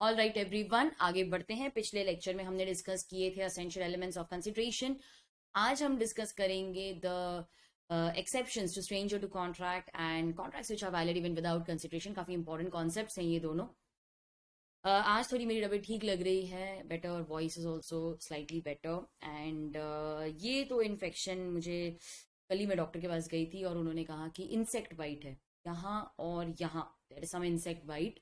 All right everyone, आगे बढ़ते हैं। पिछले लेक्चर में हमने डिस्कस किए थे असेंशियल एलिमेंट्स ऑफ कंसिडरेशन। आज हम डिस्कस करेंगे the exceptions to stranger to contract and contracts which are valid even without consideration. काफी इंपॉर्टेंट कॉन्सेप्ट्स हैं ये दोनों। आज थोड़ी मेरी तबीयत ठीक लग रही है, better, voice is also slightly better. And ये तो इन्फेक्शन मुझे कल ही मैं डॉक्टर के पास गई थी और उन्होंने कहा कि इंसेक्ट बाइट है यहाँ और यहाँ, there is some insect bite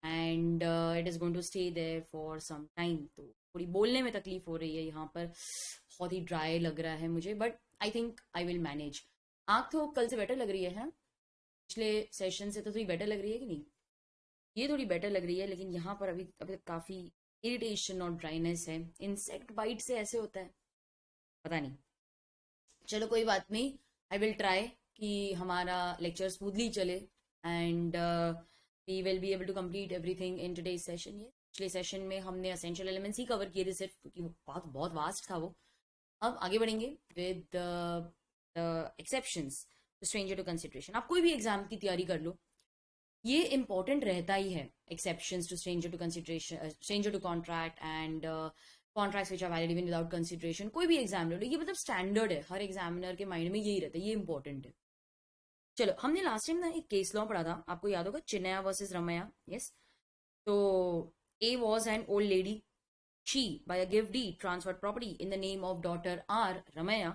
and it is going to stay there for some time. तो थोड़ी बोलने में तकलीफ हो रही है यहाँ पर, बहुत ही ड्राई लग रहा है मुझे, but I think I will manage. आँख तो कल से बेटर लग रही है, हाँ? पिछले सेशन से तो थोड़ी बेटर लग रही है कि नहीं? ये थोड़ी बेटर लग रही है, लेकिन यहाँ पर अभी अभी तक काफ़ी इरिटेशन और ड्राइनेस है। इंसेक्ट बाइट से ऐसे होता है, पता नहीं। चलो कोई बात नहीं, आई विल ट्राई कि हमारा लेक्चर स्मूथली चले and we will be able to complete everything in today's session. ये पिछले सेशन में हमने असेंशियल एलिमेंट्स ही कवर किए थे सिर्फ, क्योंकि वो बहुत बहुत वास्ट था वो। अब आगे बढ़ेंगे with the exceptions to stranger to consideration. आप कोई भी एग्जाम की तैयारी कर लो, ये इंपॉर्टेंट रहता ही है। Exceptions to stranger to consideration, stranger to contract and contracts which are valid even without consideration. कोई भी एग्जाम ले लो, ये मतलब स्टैंडर्ड है, हर एग्जामिनर के माइंड में यही रहता है, ये इंपॉर्टेंट है। चलो, हमने लास्ट टाइम ना एक केस लॉ पढ़ा था, आपको याद होगा, चिन्नया वर्सेस रमैया। यस। तो ए was an old lady, she by a gift deed transferred property in the name of daughter R Ramaya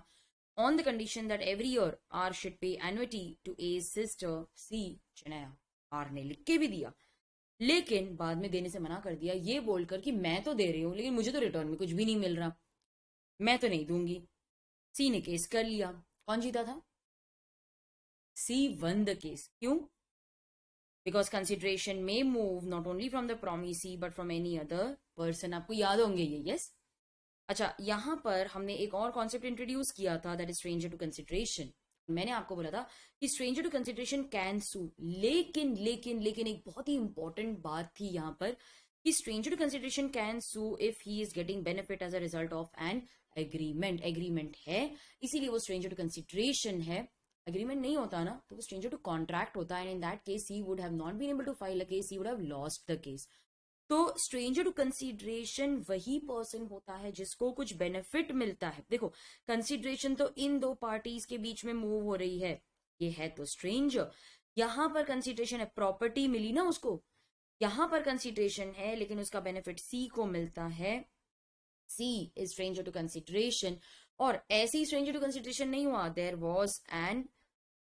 on the condition that every year R should pay annuity to A's sister C Chinaya। R ने लिख के भी दिया, लेकिन बाद में देने से मना कर दिया, ये बोलकर कि मैं तो दे रही हूं लेकिन मुझे तो रिटर्न में कुछ भी नहीं मिल रहा, मैं तो नहीं दूंगी। सी ने केस कर लिया। कौन जीता था? सी वन द केस। क्यों? बिकॉज कंसिडरेशन में move not only from the promisee but from any other person. आपको याद होंगे ये। यस। अच्छा, यहां पर हमने एक और कॉन्सेप्ट इंट्रोड्यूस किया था, that is stranger to consideration. मैंने आपको बोला था कि stranger to consideration can sue, लेकिन लेकिन लेकिन एक बहुत ही इंपॉर्टेंट बात थी यहां पर कि stranger to consideration can sue if he is getting benefit as a result of an agreement. Agreement है, इसीलिए वो स्ट्रेंजर टू कंसिडरेशन है। एग्रीमेंट नहीं होता ना तो वो स्ट्रेंजर टू कॉन्ट्रैक्ट होता है, and in that case he would have not been able to file a case, he would have lost the case. तो स्ट्रेंजर टू कंसिडरेशन वही पर्सन होता है जिसको कुछ बेनिफिट मिलता है। देखो, कंसिडरेशन तो इन दो पार्टीज के बीच में मूव हो रही है, ये है तो स्ट्रेंजर। यहां पर कंसिडरेशन है, प्रॉपर्टी मिली ना उसको। यहां पर कंसिडरेशन है लेकिन उसका बेनिफिट सी को मिलता है, सी इज स्ट्रेंजर टू कंसिडरेशन। और ऐसे ही स्ट्रेंजर टू कंसिडरेशन नहीं हुआ, देयर वॉज एन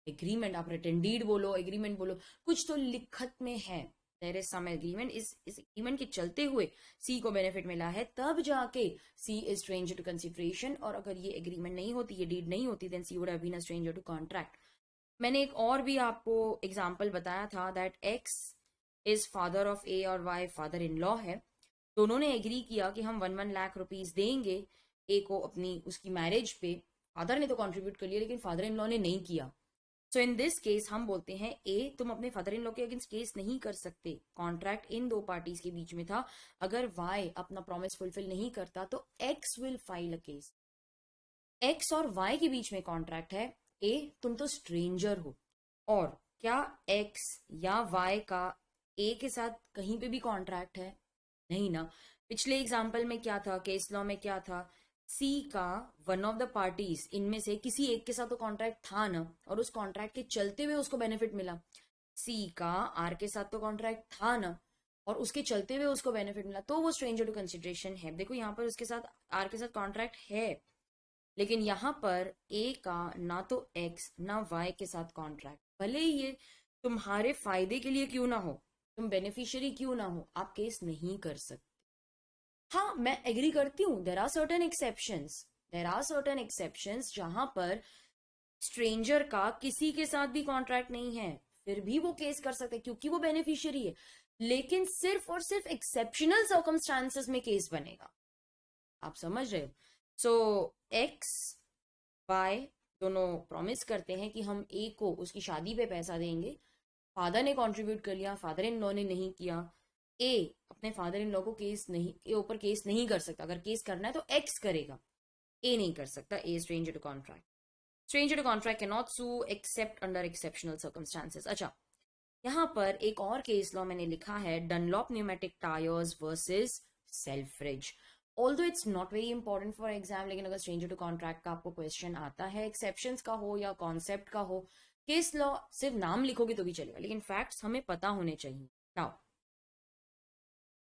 एग्रीमेंट। आप रिटन डीड बोलो, एग्रीमेंट बोलो, कुछ तो लिखत में है, देयर इज सम एग्रीमेंट। इस एग्रीमेंट के चलते हुए सी को बेनिफिट मिला है, तब जाके सी इज स्ट्रेंजर टू कंसिडरेशन। और अगर ये एग्रीमेंट नहीं होती, ये डीड नहीं होती, then she would have been a stranger to contract. मैंने एक और भी आपको एग्जाम्पल बताया था, that X is father of A और वाई फादर इन लॉ है। दोनों ने एग्री किया कि हम 1 लाख रुपीज देंगे ए को अपनी उसकी मैरिज पे। फादर ने तो कॉन्ट्रीब्यूट कर लिया लेकिन फादर इन लॉ ने नहीं किया। सो इन दिस केस हम बोलते हैं ए, तुम अपने फादर इन लॉ के अगेंस्ट केस नहीं कर सकते, कॉन्ट्रैक्ट इन दो पार्टीज के बीच में था। अगर वाई अपना प्रॉमिस फुलफिल नहीं करता तो x will file a case. X और वाई के बीच में कॉन्ट्रैक्ट है, ए तुम तो स्ट्रेंजर हो। और क्या एक्स या वाई का ए के साथ कहीं पे भी कॉन्ट्रैक्ट है? नहीं ना। पिछले एग्जाम्पल में क्या था, केस लॉ में क्या था, सी का वन ऑफ द पार्टीज इनमें से किसी एक के साथ तो कॉन्ट्रैक्ट था ना, और उस कॉन्ट्रैक्ट के चलते हुए उसको बेनिफिट मिला। सी का आर के साथ तो कॉन्ट्रैक्ट था ना, और उसके चलते हुए उसको बेनिफिट मिला, तो वो स्ट्रेंजर टू कंसिडरेशन है। देखो यहाँ पर उसके साथ, आर के साथ कॉन्ट्रैक्ट है, लेकिन यहाँ पर ए का ना तो एक्स ना वाई के साथ कॉन्ट्रैक्ट, भले ही ये तुम्हारे फायदे के लिए क्यों ना हो, तुम बेनिफिशियरी क्यों ना हो, आप केस नहीं कर सकते। हाँ, मैं एग्री करती हूँ, देर आर सर्टन एक्सेप्शंस जहां पर स्ट्रेंजर का किसी के साथ भी कॉन्ट्रैक्ट नहीं है, फिर भी वो केस कर सकते हैं क्योंकि वो बेनिफिशियरी है। लेकिन सिर्फ और सिर्फ एक्सेप्शनल सर्कमस्टांसेस में केस बनेगा। आप समझ रहे हो? सो एक्स वाई दोनों प्रॉमिस करते हैं कि हम ए को उसकी शादी पे पैसा देंगे। फादर ने कंट्रीब्यूट कर लिया, फादर इन लॉ ने नहीं किया। ए अपने फादर इन लॉ को केस नहीं, ए ऊपर केस नहीं कर सकता। अगर केस करना है तो एक्स करेगा, ए नहीं कर सकता। A stranger to contract, stranger to contract can not sue except under exceptional circumstances. अच्छा, यहाँ पर एक और केस लॉ मैंने लिखा है, Dunlop pneumatic tyres versus Selfridge. Although it's not very important for exam, लेकिन अगर स्ट्रेंजर टू कॉन्ट्रैक्ट का आपको क्वेश्चन आता है, एक्सेप्शंस का हो या कॉन्सेप्ट का हो, केस लॉ सिर्फ नाम लिखोगे तो भी चलेगा, लेकिन फैक्ट्स हमें पता होने चाहिए। Now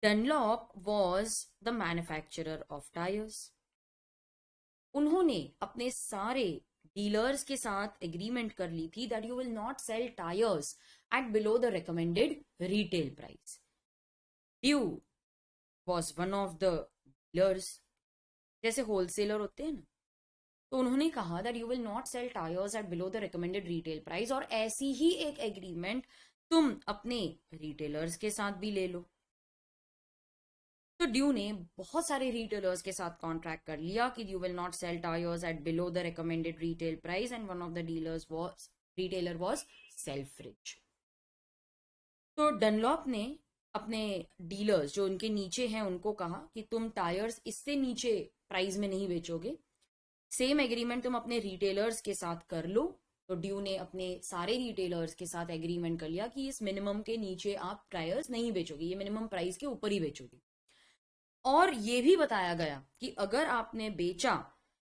Dunlop was the manufacturer of tyres. उन्होंने अपने सारे डीलर्स के साथ एग्रीमेंट कर ली थी that you will not sell tyres at below the recommended retail price. Dew was one of the dealers, जैसे होलसेलर होते हैं ना, तो उन्होंने कहा that you will not sell tyres at below the recommended retail price, और ऐसी ही एक एग्रीमेंट तुम अपने रिटेलर्स के साथ भी ले लो। तो ड्यू ने बहुत सारे रिटेलर्स के साथ कॉन्ट्रैक्ट कर लिया कि you will not sell tyres at below the recommended retail price, and one of the dealers was retailer was Selfridge. तो डनलॉप ने अपने डीलर्स जो उनके नीचे हैं उनको कहा कि तुम टायर्स इससे नीचे प्राइस में नहीं बेचोगे, सेम एग्रीमेंट तुम अपने रिटेलर्स के साथ कर लो। तो ड्यू ने अपने सारे रिटेलर्स के साथ एग्रीमेंट कर लिया कि इस मिनिमम के नीचे आप टायर्स नहीं बेचोगे, ये मिनिमम प्राइस के ऊपर ही बेचोगे। और ये भी बताया गया कि अगर आपने बेचा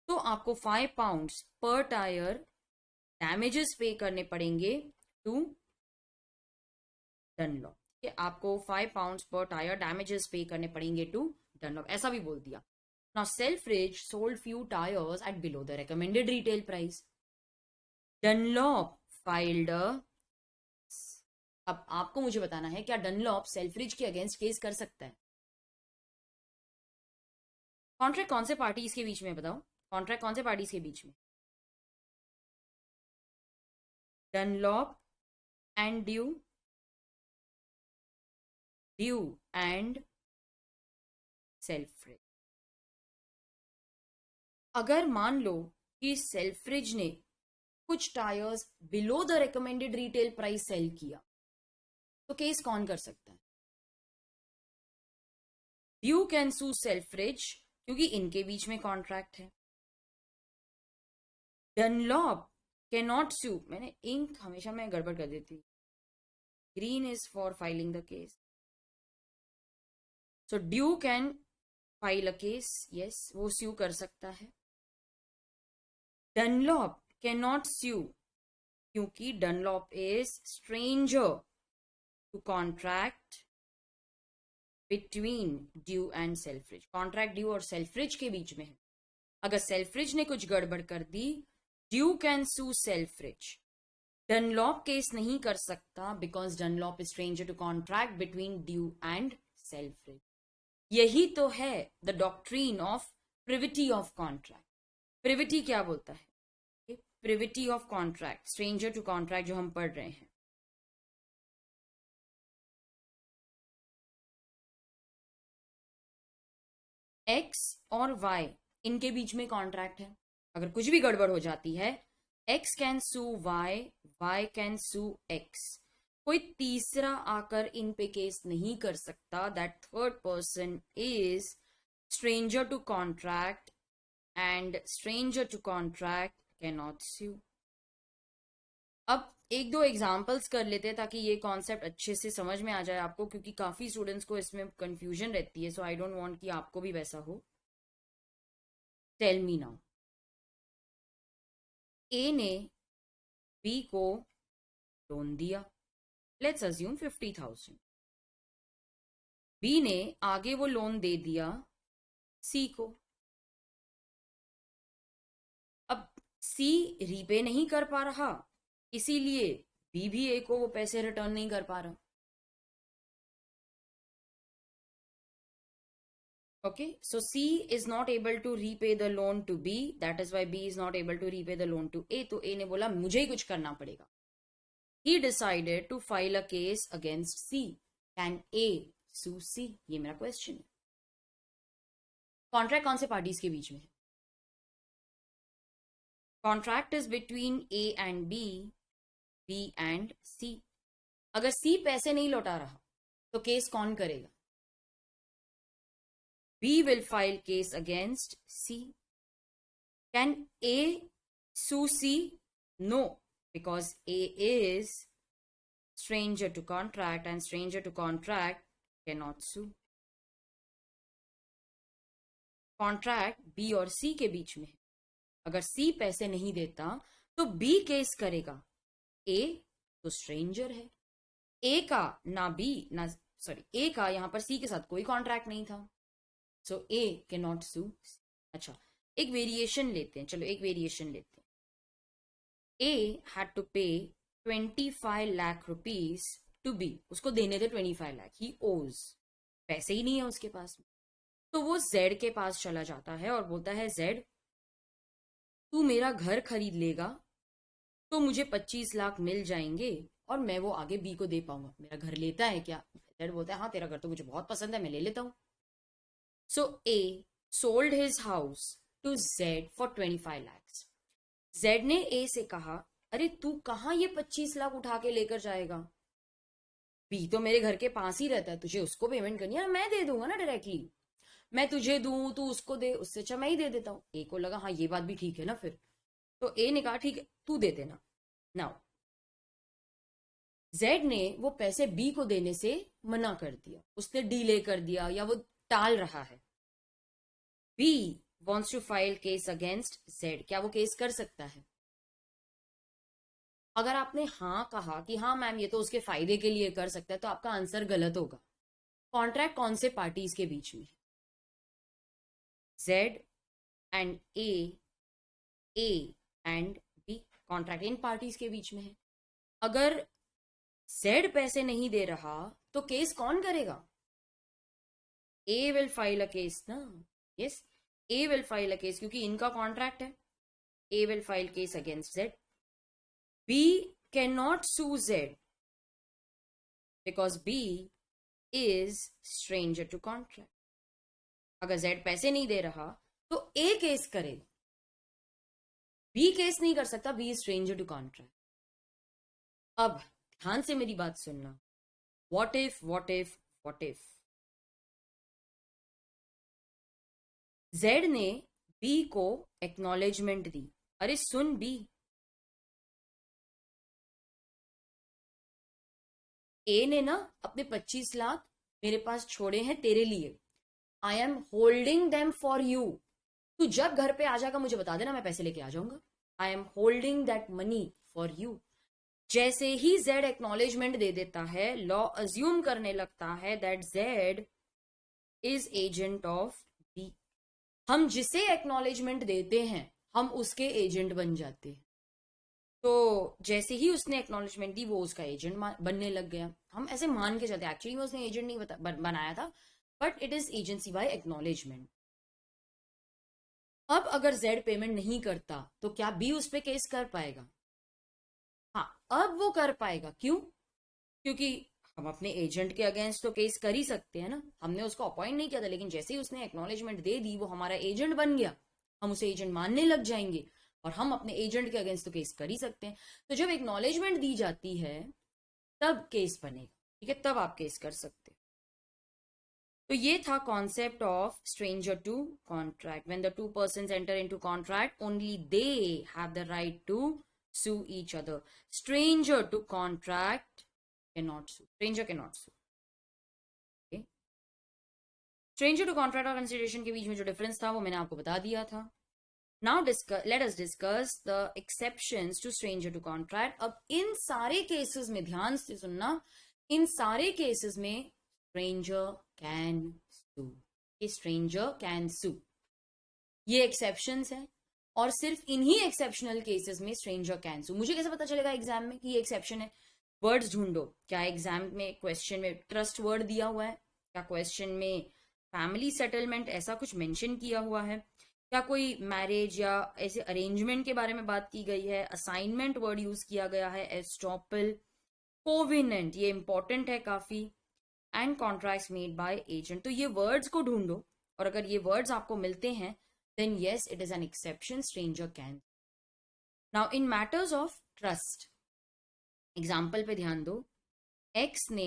तो आपको 5 पाउंड्स पर टायर डैमेजेस पे करने पड़ेंगे टू डनलॉप, कि आपको 5 पाउंड्स पर टायर डैमेजेस पे करने पड़ेंगे टू डनलॉप, ऐसा भी बोल दिया। Now Selfridge sold few tyres at below the recommended retail price. Dunlop filed अब आपको मुझे बताना है, क्या डनलॉप सेल्फ्रिज के अगेंस्ट केस कर सकता है? कॉन्ट्रैक्ट कौन से पार्टीज के बीच में, बताओ कॉन्ट्रैक्ट कौन से पार्टीज के बीच में? Dunlop and Dew, Dew and Selfridge. अगर मान लो कि सेल्फ्रिज ने कुछ tyres below the recommended retail price sell किया, तो केस कौन कर सकता है? ड्यू कैन सू सेल्फ्रिज क्योंकि इनके बीच में कॉन्ट्रैक्ट है। डनलॉप कैन नॉट सू, मैंने इंक हमेशा मैं गड़बड़ कर देती हूँ, green is for filing the case, so due can file a case, yes वो स्यू कर सकता है। डनलॉप कैन नॉट स्यू क्योंकि Dunlop is stranger to contract between Dew and Selfridge. Contract Dew और सेल्फ्रिज के बीच में है। अगर सेल्फ्रिज ने कुछ गड़बड़ कर दी, Dew can sue Selfridge. Dunlop case नहीं कर सकता because Dunlop is stranger to contract between Dew and Selfridge. यही तो है the doctrine of privity of contract. Privity क्या बोलता है? Privity of contract, stranger to contract जो हम पढ़ रहे हैं। एक्स और वाई इनके बीच में कॉन्ट्रैक्ट है, अगर कुछ भी गड़बड़ हो जाती है, X can sue Y, Y can sue X, कोई तीसरा आकर इन पे केस नहीं कर सकता। That third person is stranger to contract and stranger to contract can not sue। अब एक दो एग्जाम्पल्स कर लेते हैं ताकि ये कॉन्सेप्ट अच्छे से समझ में आ जाए आपको, क्योंकि काफी स्टूडेंट्स को इसमें कंफ्यूजन रहती है, सो आई डोंट वांट कि आपको भी वैसा हो। टेल मी नाउ, ए ने बी को लोन दिया, लेट्स अज्यूम 50,000। बी ने आगे वो लोन दे दिया सी को। अब सी रीपे नहीं कर पा रहा, इसीलिए बी भी ए को वो पैसे रिटर्न नहीं कर पा रहा। Okay, so C is not able to repay the loan to B, that is why B is not able to repay the loan to A. तो A ने बोला मुझे ही कुछ करना पड़ेगा। He decided to file a case against C. Can A sue C? ये मेरा question है। कॉन्ट्रैक्ट कौन से पार्टीज के बीच में है? Contract is between A and B, B and C। अगर C पैसे नहीं लौटा रहा तो केस कौन करेगा? B will file case against C. Can A sue C? No, because A is stranger to contract and stranger to contract cannot sue. Contract B और C के बीच में है। अगर सी पैसे नहीं देता तो बी केस करेगा। ए तो स्ट्रेंजर है, ए का ना बी ना सॉरी ए का यहां पर सी के साथ कोई कॉन्ट्रैक्ट नहीं था, सो ए कैन नॉट सू। अच्छा, एक वेरिएशन लेते हैं, चलो एक वेरिएशन लेते हैं। ए हैड टू पे 25 लाख रुपीज टू बी, उसको देने थे 25 लाख, ही ओज, पैसे ही नहीं है उसके पास में। तो वो जेड के पास चला जाता है और बोलता है जेड तू मेरा घर खरीद लेगा तो मुझे 25 लाख मिल जाएंगे और मैं वो आगे बी को दे पाऊंगा। मेरा घर लेता है क्या? जेड बोलता है हाँ तेरा घर तो मुझे बहुत पसंद है, मैं ले लेता हूं। So A sold his house to Z for 25 lakh. Z ने ए से कहा अरे तू कहां ये 25 लाख उठा के लेकर जाएगा, बी तो मेरे घर के पास ही रहता है, तुझे उसको पेमेंट करनी है ना, मैं दे दूंगा ना डायरेक्टली, मैं तुझे दूं तू उसको दे, उससे अच्छा मैं ही दे देता हूं। ए को लगा हाँ ये बात भी ठीक है ना, फिर तो ए ने कहा ठीक है तू दे देना। नाउ जेड ने वो पैसे बी को देने से मना कर दिया, उसने डिले कर दिया या वो टाल रहा है। B wants to file case against Z, क्या वो केस कर सकता है? अगर आपने हाँ कहा कि हाँ मैम ये तो उसके फायदे के लिए कर सकता है, तो आपका आंसर गलत होगा। कॉन्ट्रैक्ट कौन से पार्टीज के बीच में है? Z and A and B, contract इन पार्टीज के बीच में है। अगर जेड पैसे नहीं दे रहा तो केस कौन करेगा? A will file a case ना, yes A will file a case, क्योंकि इनका कॉन्ट्रैक्ट है। A will file case against Z. B can not sue Z because B is stranger to contract. अगर जेड पैसे नहीं दे रहा तो ए केस करेगा, बी केस नहीं कर सकता, B is stranger to contract. अब ध्यान से मेरी बात सुनना, what if what if what if Z ने बी को एक्नॉलेजमेंट दी, अरे सुन बी, ए ने ना अपने 25 लाख मेरे पास छोड़े हैं तेरे लिए, आई am holding them for you, तू जब घर पे आ जाएगा मुझे बता देना, मैं पैसे लेके आ जाऊंगा, आई am holding that money for you. जैसे ही जेड एक्नॉलेजमेंट दे देता है, लॉ अज्यूम करने लगता है that Z is agent of B. हम जिसे एक्नॉलेजमेंट देते हैं हम उसके एजेंट बन जाते हैं। तो जैसे ही उसने एक्नॉलेजमेंट दी वो उसका एजेंट बनने लग गया। हम ऐसे मान के चलते, एक्चुअली में उसने एजेंट नहीं बनाया था, but it is agency bye acknowledgement. अब अगर जेड पेमेंट नहीं करता तो क्या बी उस पर केस कर पाएगा? हाँ, अब वो कर पाएगा। क्यों? क्योंकि हम अपने एजेंट के अगेंस्ट तो केस कर ही सकते हैं ना, हमने उसको अपॉइंट नहीं किया था, लेकिन जैसे ही उसने एक्नॉलेजमेंट दे दी वो हमारा एजेंट बन गया, हम उसे एजेंट मानने लग जाएंगे और हम अपने एजेंट के अगेंस्ट तो केस कर ही सकते हैं। तो जब एक्नॉलेजमेंट दी जाती है तब केस बनेगा, ठीक है, तब आप केस कर सकते हैं। तो ये था concept of stranger to contract. When the two persons enter into contract only they have the right to sue each other. Stranger to contract cannot sue. Stranger cannot sue. Okay? Stranger to contract और consideration के बीच में जो difference था वो मैंने आपको बता दिया था। Now let us discuss the exceptions to stranger to contract. अब इन सारे केसेस में ध्यान से सुनना, इन सारे केसेस में stranger can sue. Stranger can sue. ये एक्सेप्शंस है और सिर्फ इन्हीं एक्सेप्शनल केसेस में स्ट्रेंजर कैन सू। मुझे कैसे पता चलेगा एग्जाम में कि ये एक्सेप्शन है? वर्ड्स ढूंढो, क्या एग्जाम में क्वेश्चन में ट्रस्ट वर्ड दिया हुआ है, क्या क्वेश्चन में फैमिली सेटलमेंट ऐसा कुछ मेंशन किया हुआ है, क्या कोई मैरिज या ऐसे अरेंजमेंट के बारे में बात की गई है, असाइनमेंट वर्ड यूज किया गया है, एस्टॉपल, कोविनेंट, ये इंपॉर्टेंट है काफी, and contracts made by agent. तो ये वर्ड्स को ढूंढो और अगर ये वर्ड्स आपको मिलते हैं then yes, it is an exception, stranger can. Now in matters of trust, example पे ध्यान दो, एक्स ने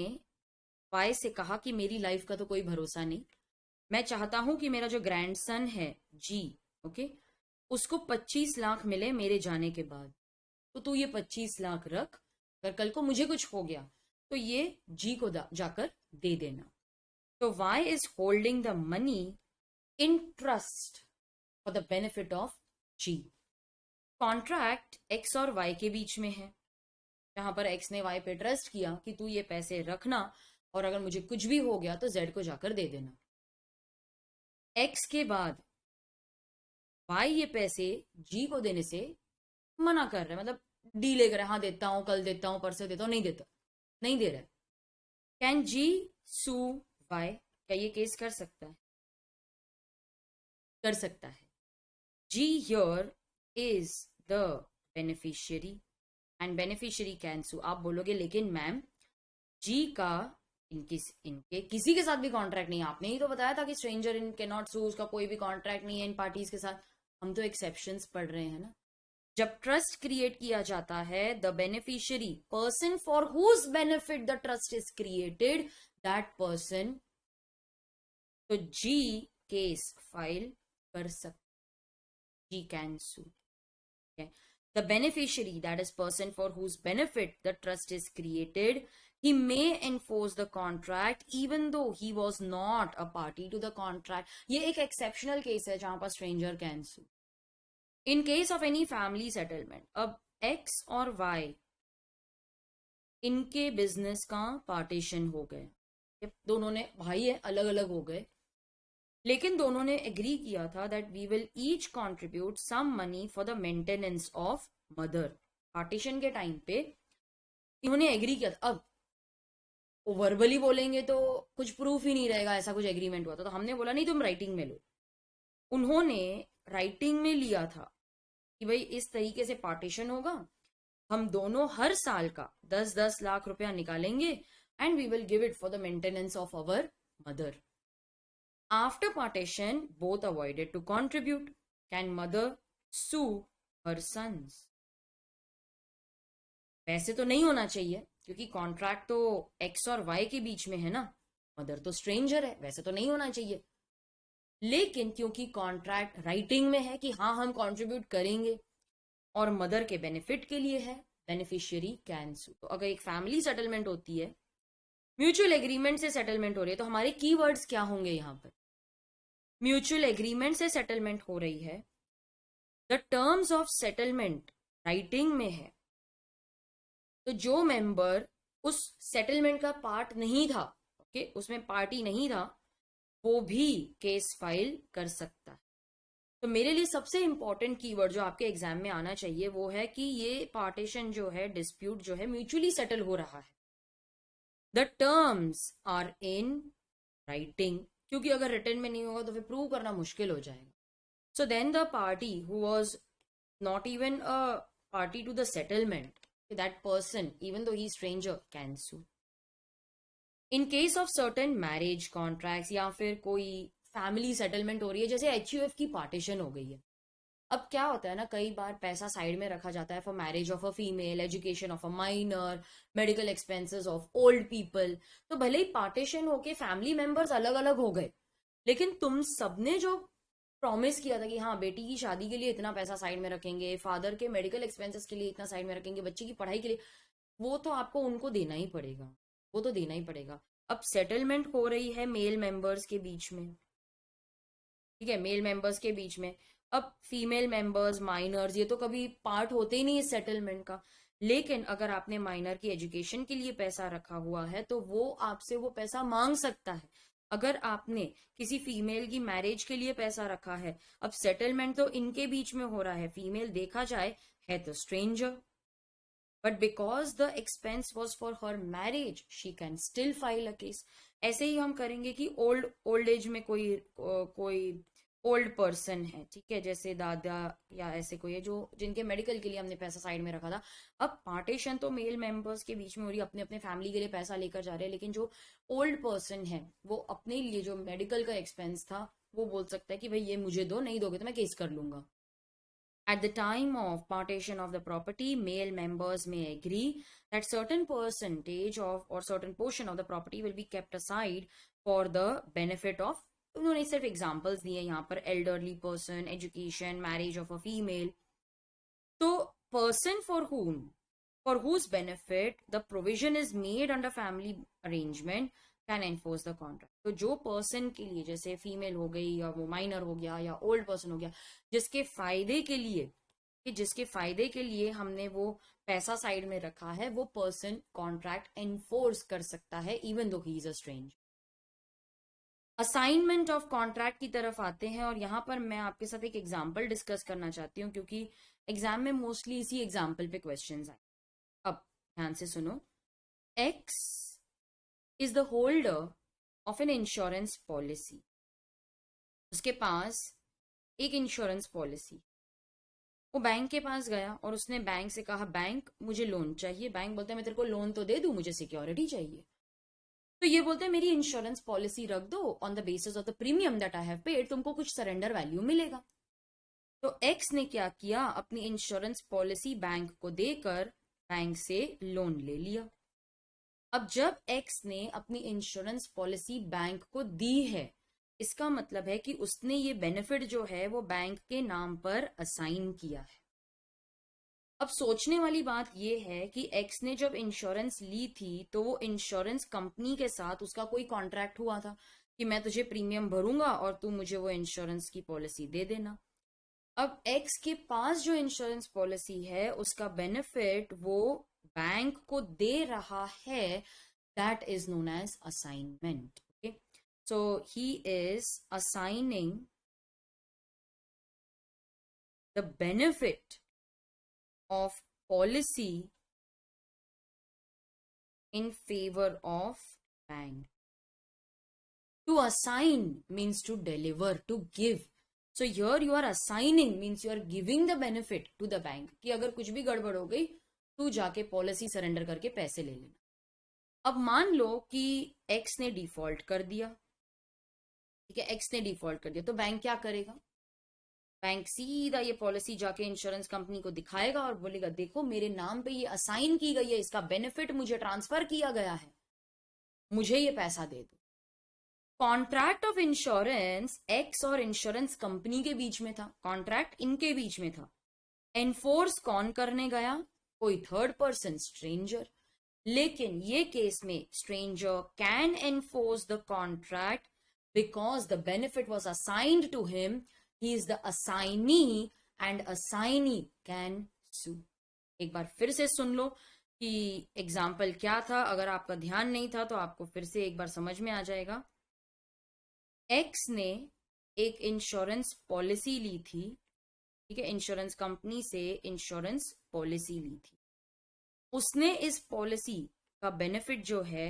वाई से कहा कि मेरी लाइफ का तो कोई भरोसा नहीं, मैं चाहता हूं कि मेरा जो ग्रैंडसन है जी, ओके, उसको 25 लाख मिले मेरे जाने के बाद, तो तू ये 25 लाख रख, अगर कल को मुझे कुछ हो गया तो ये जी को जाकर दे देना। तो Y is holding the money in trust for the benefit of G. Contract X और वाई के बीच में है, जहां पर एक्स ने वाई पे ट्रस्ट किया कि तू ये पैसे रखना और अगर मुझे कुछ भी हो गया तो जेड को जाकर दे देना। एक्स के बाद वाई ये पैसे जी को देने से मना कर रहा है, मतलब डीले कर रहा है, हाँ देता हूं, कल देता हूं, परसों देता हूं, नहीं देता, नहीं दे रहा है। Can G sue Y? क्या ये केस कर सकता है? कर सकता है। G here is the beneficiary and beneficiary can sue. आप बोलोगे लेकिन मैम जी का इनके किसी के साथ भी कॉन्ट्रैक्ट नहीं है, आपने ही तो बताया था कि स्ट्रेंजर इन कैन नॉट सू, उसका कोई भी कॉन्ट्रैक्ट नहीं है इन पार्टीज के साथ। हम तो एक्सेप्शंस पढ़ रहे हैं ना। जब ट्रस्ट क्रिएट किया जाता है, the beneficiary person for whose benefit the trust is created, that person, तो जी केस फाइल कर सकता, G can sue. The beneficiary, that is person for whose benefit the trust is created, he may enforce the contract even though he was not a party to the contract. ये एक exceptional case है जहां पर stranger can sue. In case of any family settlement, अब X और Y इनके business का partition हो गए, दोनों ने भाई है, अलग अलग हो गए, लेकिन दोनों ने एग्री किया था that we will each contribute some money for the maintenance of mother. Partition के टाइम पे इन्होंने एग्री किया था। अब वर्बली बोलेंगे तो कुछ प्रूफ ही नहीं रहेगा ऐसा कुछ एग्रीमेंट हुआ था, तो हमने बोला नहीं तुम राइटिंग में लो। उन्होंने राइटिंग में लिया था कि भाई इस तरीके से पार्टीशन होगा, हम दोनों हर साल का 10-10 लाख रुपया निकालेंगे and we will give it for the maintenance of our mother. After partition, both avoided to contribute. Can mother sue her sons? वैसे तो नहीं होना चाहिए क्योंकि कॉन्ट्रैक्ट तो एक्स और वाई के बीच में है ना, मदर तो स्ट्रेंजर है, वैसे तो नहीं होना चाहिए। लेकिन क्योंकि कॉन्ट्रैक्ट राइटिंग में है कि हाँ हम कंट्रीब्यूट करेंगे और मदर के बेनिफिट के लिए है, बेनिफिशियरी कैन सू। तो अगर एक फैमिली सेटलमेंट होती है, म्यूचुअल एग्रीमेंट से सेटलमेंट हो रही है, तो हमारे कीवर्ड्स क्या होंगे यहाँ पर? म्यूचुअल एग्रीमेंट से सेटलमेंट हो रही है, the terms of settlement writing में है, तो जो मेंबर उस सेटलमेंट का पार्ट नहीं था, ओके, उसमें पार्टी नहीं था, वो भी केस फाइल कर सकता है। तो मेरे लिए सबसे इंपॉर्टेंट कीवर्ड जो आपके एग्जाम में आना चाहिए वो है कि ये पार्टीशन जो है, डिस्प्यूट जो है, म्यूचुअली सेटल हो रहा है। The terms are in writing, क्योंकि अगर रिटर्न में नहीं होगा तो फिर प्रूव करना मुश्किल हो जाएगा। So then the party who was not even a party to the settlement, that person even though he stranger can sue. In case of certain marriage contracts या फिर कोई फैमिली सेटलमेंट हो रही है, जैसे HUF की पार्टीशन हो गई है। अब क्या होता है ना, कई बार पैसा साइड में रखा जाता है for marriage of a female, education of a minor, medical expenses of old people. तो भले ही पार्टीशन होके फैमिली मेंबर्स अलग अलग हो गए, लेकिन तुम सबने जो प्रॉमिस किया था कि हाँ बेटी की शादी के लिए इतना पैसा साइड में रखेंगे, फादर के मेडिकल एक्सपेंसेस के लिए इतना साइड में रखेंगे, बच्चे की पढ़ाई के लिए, वो तो आपको उनको देना ही पड़ेगा, वो तो देना ही पड़ेगा। अब सेटलमेंट हो रही है मेल मेंबर्स के बीच में, ठीक है, मेल मेंबर्स के बीच में। अब फीमेल मेंबर्स, माइनर्स, ये तो कभी पार्ट होते ही नहीं इस सेटलमेंट का, लेकिन अगर आपने माइनर की एजुकेशन के लिए पैसा रखा हुआ है तो वो आपसे वो पैसा मांग सकता है। अगर आपने किसी फीमेल की मैरिज के लिए पैसा रखा है, अब सेटलमेंट तो इनके बीच में हो रहा है, फीमेल देखा जाए है तो stranger, but because the expense was for her marriage she can still file a case. ऐसे ही हम करेंगे कि ओल्ड एज में कोई ओल्ड पर्सन है, ठीक है, जैसे दादा या ऐसे कोई है जो जिनके मेडिकल के लिए हमने पैसा साइड में रखा था। अब पार्टीशन तो मेल मेंबर्स के बीच में हो रही है, अपने अपने फैमिली के लिए पैसा लेकर जा रहे हैं, लेकिन जो ओल्ड पर्सन है वो अपने लिए जो मेडिकल का एक्सपेंस था वो बोल सकता है कि भाई ये मुझे दो, नहीं दोगे तो मैं केस कर लूंगा। At the time of partition of the property, male members may agree that certain percentage of or certain portion of the property will be kept aside for the benefit of, उन्होंने सिर्फ examples दिए यहाँ पर, elderly person, education, marriage of a female। तो person for whom for whose benefit the provision is made under family arrangement can enforce the contract. तो जो person के लिए, जैसे फीमेल हो गई या वो माइनर हो गया या ओल्ड पर्सन हो गया, जिसके फायदे के लिए हमने वो पैसा साइड में रखा है, वो पर्सन कॉन्ट्रैक्ट एनफोर्स कर सकता है even though he is a stranger. Assignment of contract की तरफ आते हैं और यहां पर मैं आपके साथ एक एग्जांपल डिस्कस करना चाहती हूँ क्योंकि एग्जाम में मोस्टली इसी एग्जांपल पे क्वेश्चंस आए. अब ध्यान से सुनो. X is the holder of an insurance policy. उसके पास एक इंश्योरेंस पॉलिसी. वो बैंक के पास गया और उसने बैंक से कहा, बैंक मुझे लोन चाहिए. बैंक बोलता है मैं तेरे को लोन तो दे दूं, मुझे सिक्योरिटी चाहिए. तो ये बोलते हैं मेरी इंश्योरेंस पॉलिसी रख दो, on the basis of the premium that I have paid तुमको कुछ सरेंडर वैल्यू मिलेगा. तो एक्स ने क्या किया, अपनी इंश्योरेंस पॉलिसी बैंक को देकर बैंक से लोन ले लिया. अब जब एक्स ने अपनी इंश्योरेंस पॉलिसी बैंक को दी है, इसका मतलब है कि उसने ये बेनिफिट जो है वो बैंक के नाम पर असाइन किया है. अब सोचने वाली बात यह है कि एक्स ने जब इंश्योरेंस ली थी तो वो इंश्योरेंस कंपनी के साथ उसका कोई कॉन्ट्रैक्ट हुआ था कि मैं तुझे प्रीमियम भरूंगा और तू मुझे वो इंश्योरेंस की पॉलिसी दे देना. अब एक्स के पास जो इंश्योरेंस पॉलिसी है उसका बेनिफिट वो बैंक को दे रहा है. That is known as assignment. Okay, so he is assigning the benefit of policy in favor of bank. To assign means to deliver, to give. So here you are assigning means you are giving the benefit to the bank कि अगर कुछ भी गड़बड़ हो गई तू जाके policy surrender करके पैसे ले लेना. अब मान लो कि एक्स ने डिफॉल्ट कर दिया. ठीक है, एक्स ने डिफॉल्ट कर दिया तो बैंक क्या करेगा, बैंक सीधा ये पॉलिसी जाके इंश्योरेंस कंपनी को दिखाएगा और बोलेगा देखो मेरे नाम पे ये असाइन की गई है, इसका बेनिफिट मुझे ट्रांसफर किया गया है, मुझे ये पैसा दे दो. कॉन्ट्रैक्ट ऑफ इंश्योरेंस एक्स और इंश्योरेंस कंपनी के बीच में था, कॉन्ट्रैक्ट इनके बीच में था. एनफोर्स कौन करने गया, कोई थर्ड पर्सन, स्ट्रेंजर. लेकिन ये केस में stranger can enforce the contract because the benefit was assigned to him. He is the assignee and assignee can sue. एक बार फिर से सुन लो कि एग्जाम्पल क्या था, अगर आपका ध्यान नहीं था तो आपको फिर से एक बार समझ में आ जाएगा. एक्स ने एक इंश्योरेंस पॉलिसी ली थी. ठीक है, इंश्योरेंस कंपनी से इंश्योरेंस पॉलिसी ली थी. उसने इस पॉलिसी का बेनिफिट जो है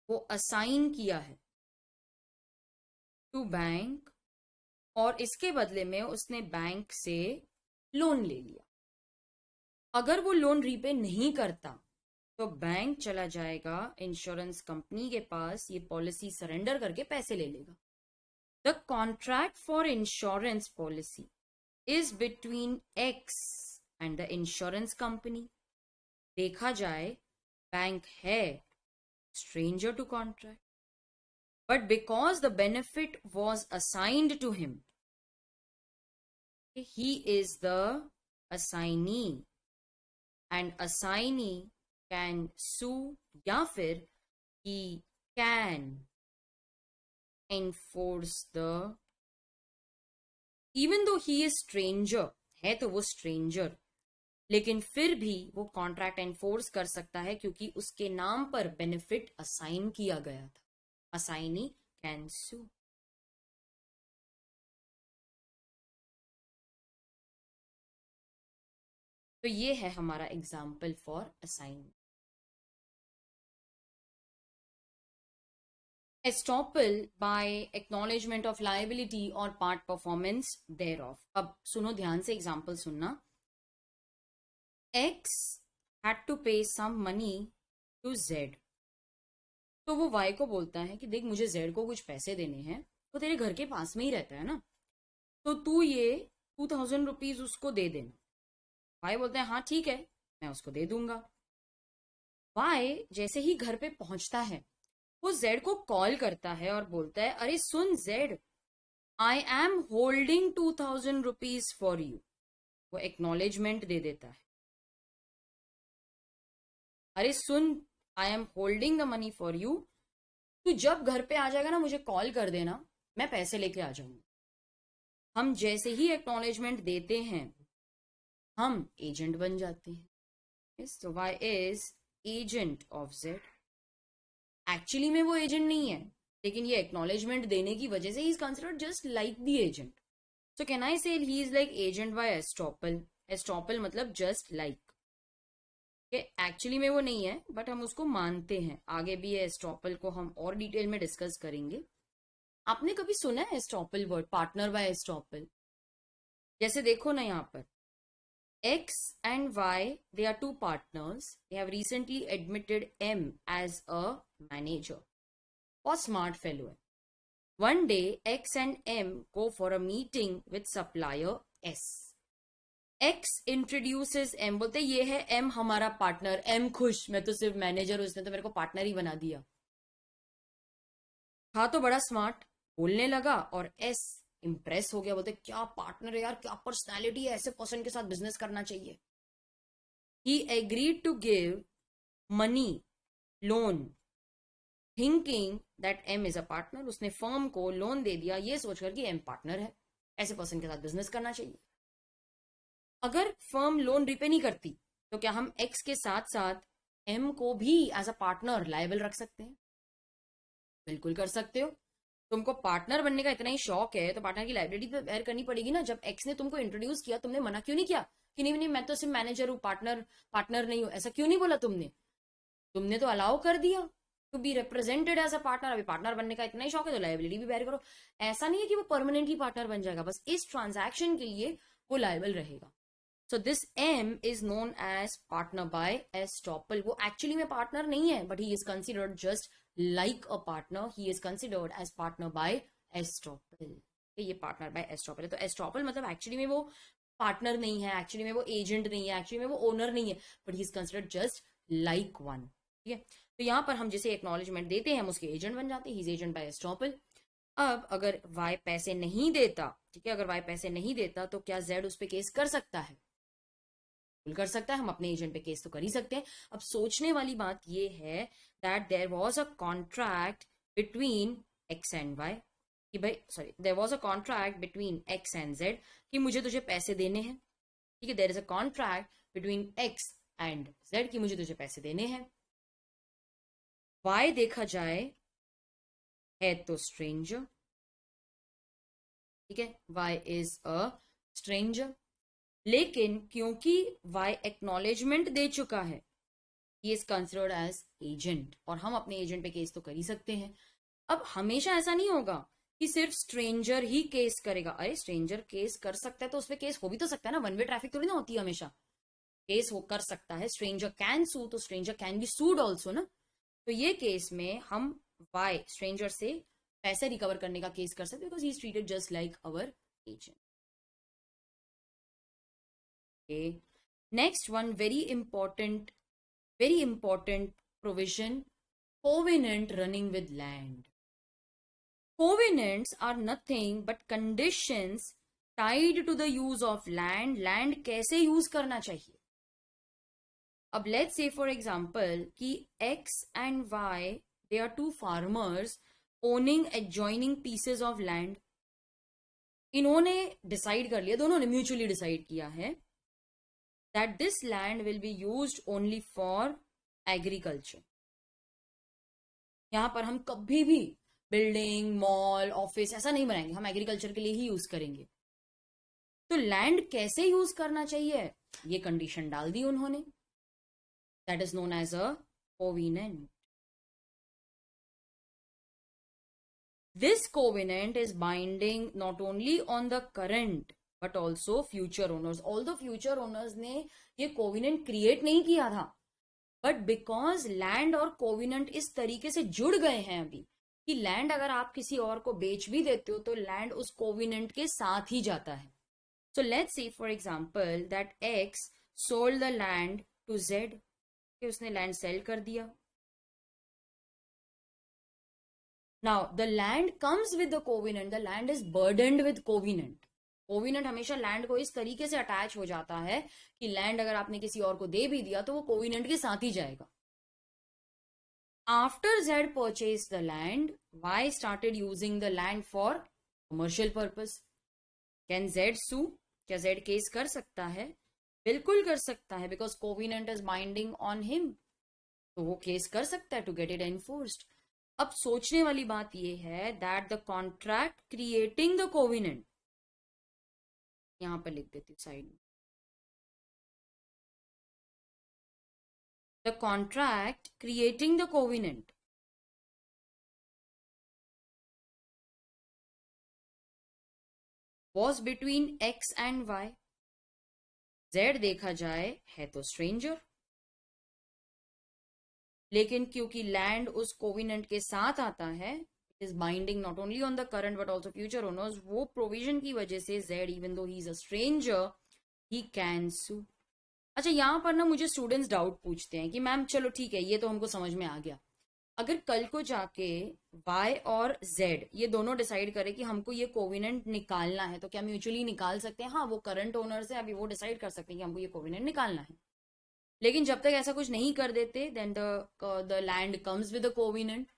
वो असाइन किया है टू बैंक और इसके बदले में उसने बैंक से लोन ले लिया. अगर वो लोन रीपे नहीं करता तो बैंक चला जाएगा इंश्योरेंस कंपनी के पास, ये पॉलिसी सरेंडर करके पैसे ले लेगा. The contract for insurance policy is between X and the insurance company. देखा जाए बैंक है stranger to contract, but because the benefit was assigned to him, he is the assignee and assignee can sue या फिर he can enforce the, even though he is stranger, है तो वो stranger, लेकिन फिर भी वो कॉन्ट्रैक्ट एनफोर्स कर सकता है क्योंकि उसके नाम पर बेनिफिट असाइन किया गया था. Assignee can sue. तो ये है हमारा example for assignment. Estoppel by acknowledgement of liability और पार्ट परफॉर्मेंस देयर ऑफ. अब सुनो ध्यान से, एग्जाम्पल सुनना. एक्स हैड टू पे सम मनी टू जेड. तो वो वाई को बोलता है कि देख मुझे जेड को कुछ पैसे देने हैं, तो तेरे घर के पास में ही रहता है ना, तो तू ये 2000 रुपीज उसको दे देना. वाई बोलता है हाँ ठीक है मैं उसको दे दूंगा. वाई जैसे ही घर पे पहुंचता है वो जेड को कॉल करता है और बोलता है अरे सुन Z, I am holding 2000 rupees for you. वो एक्नॉलेजमेंट दे देता है. अरे सुन, I am holding the money for you, तू जब घर पे आ जाएगा ना मुझे कॉल कर देना, मैं पैसे लेके आ जाऊंगी। हम जैसे ही एक्नॉलेजमेंट देते हैं हम एजेंट बन जाते हैं। So Y is agent of Z. Actually में वो एजेंट नहीं है, लेकिन ये एक्नॉलेजमेंट देने की वजह से he is considered just like the agent. So can I say he is like agent by estoppel. Estoppel मतलब जस्ट लाइक। एक्चुअली में वो नहीं है बट हम उसको मानते हैं। आगे भी ये एस्ट्रोपल को हम और डिटेल में डिस्कस करेंगे। आपने कभी सुना है एस्ट्रोपल वर्ड, पार्टनर बाय एस्ट्रोपल? जैसे देखो ना यहाँ पर X and Y, they are two partners. They have recently admitted M as a manager. और smart fellow है। One day, X and M go for a meeting with supplier S. X introduces M, बोलते ये है M हमारा partner. M खुश, मैं तो सिर्फ मैनेजर हूं, उसने तो मेरे को पार्टनर ही बना दिया। था तो बड़ा स्मार्ट, बोलने लगा और S इंप्रेस हो गया, बोलते क्या पार्टनर है यार, क्या पर्सनालिटी है, ऐसे पर्सन के साथ बिजनेस करना चाहिए। He agreed to give money loan thinking that M is a partner. उसने फर्म को लोन दे दिया ये सोचकर कि एम पार्टनर है, ऐसे पर्सन के साथ बिजनेस करना चाहिए। अगर फर्म लोन रिपे नहीं करती तो क्या हम एक्स के साथ साथ एम को भी एज अ पार्टनर लायबल रख सकते हैं? बिल्कुल कर सकते हो। तुमको पार्टनर बनने का इतना ही शौक है तो पार्टनर की लाइबिलिटी तो बेयर करनी पड़ेगी ना। जब एक्स ने तुमको इंट्रोड्यूस किया तुमने मना क्यों नहीं किया कि नहीं नहीं मैं तो सिर्फ मैनेजर हूँ, पार्टनर नहीं हूँ, ऐसा क्यों नहीं बोला तुमने? तुमने तो अलाउ कर दिया to be represented as a partner. अभी पार्टनर बनने का इतना ही शौक है तो लाइबिलिटी भी बेयर करो। ऐसा नहीं है कि वो परमानेंटली पार्टनर बन जाएगा, बस इस ट्रांजैक्शन के लिए वो लायबल रहेगा। So this M is known as partner by estoppel. वो एक्चुअली में पार्टनर नहीं है but he is considered just like a partner. He is considered as partner by estoppel. ये पार्टनर बाय एस्ट्रोपल है। तो एस्ट्रोपल मतलब एक्चुअली में वो पार्टनर नहीं है, एक्चुअली में वो एजेंट नहीं है, एक्चुअली में वो ओनर नहीं है, but he is considered just like one. ठीक है, तो यहाँ पर हम जैसे एक्नॉलेजमेंट देते हैं हम उसके एजेंट बन जाते हैं। He is agent by estoppel. अब अगर वाई पैसे नहीं देता, ठीक है, अगर वाई पैसे नहीं देता तो क्या जेड उस पर केस कर सकता है? कर सकता है, हम अपने एजेंट पे केस तो कर ही सकते हैं। अब सोचने वाली बात ये है that there was a contract between X and Y, कि भाई sorry there was a contract between X and Z कि मुझे तुझे पैसे देने हैं। ठीक है, there is a contract between X and Z कि मुझे तुझे पैसे देने हैं। वाई देखा जाए है तो स्ट्रेंजर। ठीक है, वाई इज अ स्ट्रेंजर, लेकिन क्योंकि वाई एक्नॉलेजमेंट दे चुका है he is considered as agent और हम अपने एजेंट पे केस तो कर ही सकते हैं। अब हमेशा ऐसा नहीं होगा कि सिर्फ स्ट्रेंजर ही केस करेगा। अरे स्ट्रेंजर केस कर सकता है तो उसपे केस हो भी तो सकता है ना, वन वे ट्रैफिक थोड़ी ना होती है, हमेशा केस हो कर सकता है। स्ट्रेंजर कैन सू तो stranger can be sued also ना। तो ये केस में हम वाई स्ट्रेंजर से पैसे रिकवर करने का केस कर सकते because he is treated just like our agent. Okay. Next one, very important provision, covenant running with land. Covenants are nothing but conditions tied to the use of land. Land कैसे use करना चाहिए? अब let's say for example कि X and Y, they are two farmers owning adjoining pieces of land. इन्होंने decide कर लिया, दोनों ने म्यूचुअली डिसाइड किया है that this land will be used only for agriculture. यहां पर हम कभी भी बिल्डिंग, मॉल, ऑफिस ऐसा नहीं बनाएंगे, हम एग्रीकल्चर के लिए ही यूज करेंगे। तो लैंड कैसे यूज करना चाहिए ये कंडीशन डाल दी उन्होंने, that is known as a covenant. This covenant is binding not only on the current but also future owners. Although future owners ने ये कोवेनेंट क्रिएट नहीं किया था, बट बिकॉज लैंड और कोवेनेंट इस तरीके से जुड़ गए हैं अभी कि लैंड अगर आप किसी और को बेच भी देते हो तो लैंड उस कोवेनेंट के साथ ही जाता है। So let's see for example that X sold the land to Z, उसने लैंड सेल कर दिया। Now the land comes with the covenant, the land is burdened with covenant. Covenant हमेशा लैंड को इस तरीके से अटैच हो जाता है कि लैंड अगर आपने किसी और को दे भी दिया तो वो कोवेनेंट के साथ ही जाएगा। After Z purchased the land, Y started using the land for commercial purpose. Can Z sue? क्या Z केस कर सकता है? बिल्कुल कर सकता है, because covenant is binding on him. तो वो केस कर सकता है to get it enforced. अब सोचने वाली बात ये है that the contract creating the covenant, यहां पर लिख देती हूँ साइड में, the contract creating the covenant was between X and Y. Z देखा जाए है तो स्ट्रेंजर, लेकिन क्योंकि लैंड उस कोविनेंट के साथ आता है, it is binding not only on the current but also future owners, वो प्रोविजन की वजह से Z even though he is a stranger he can sue. अच्छा, यहां पर ना मुझे स्टूडेंट्स डाउट पूछते हैं कि मैम चलो ठीक है, ये तो हमको समझ में आ गया, अगर कल को जाके Y और Z ये दोनों डिसाइड करे कि हमको ये कोविनेंट निकालना है, तो क्या म्यूचुअली निकाल सकते हैं? हाँ, वो करंट ओनर्स है, अभी वो डिसाइड कर सकते हैं कि हमको ये कोविनेंट निकालना है. लेकिन जब तक ऐसा कुछ नहीं कर देते, then the land comes with the covenant,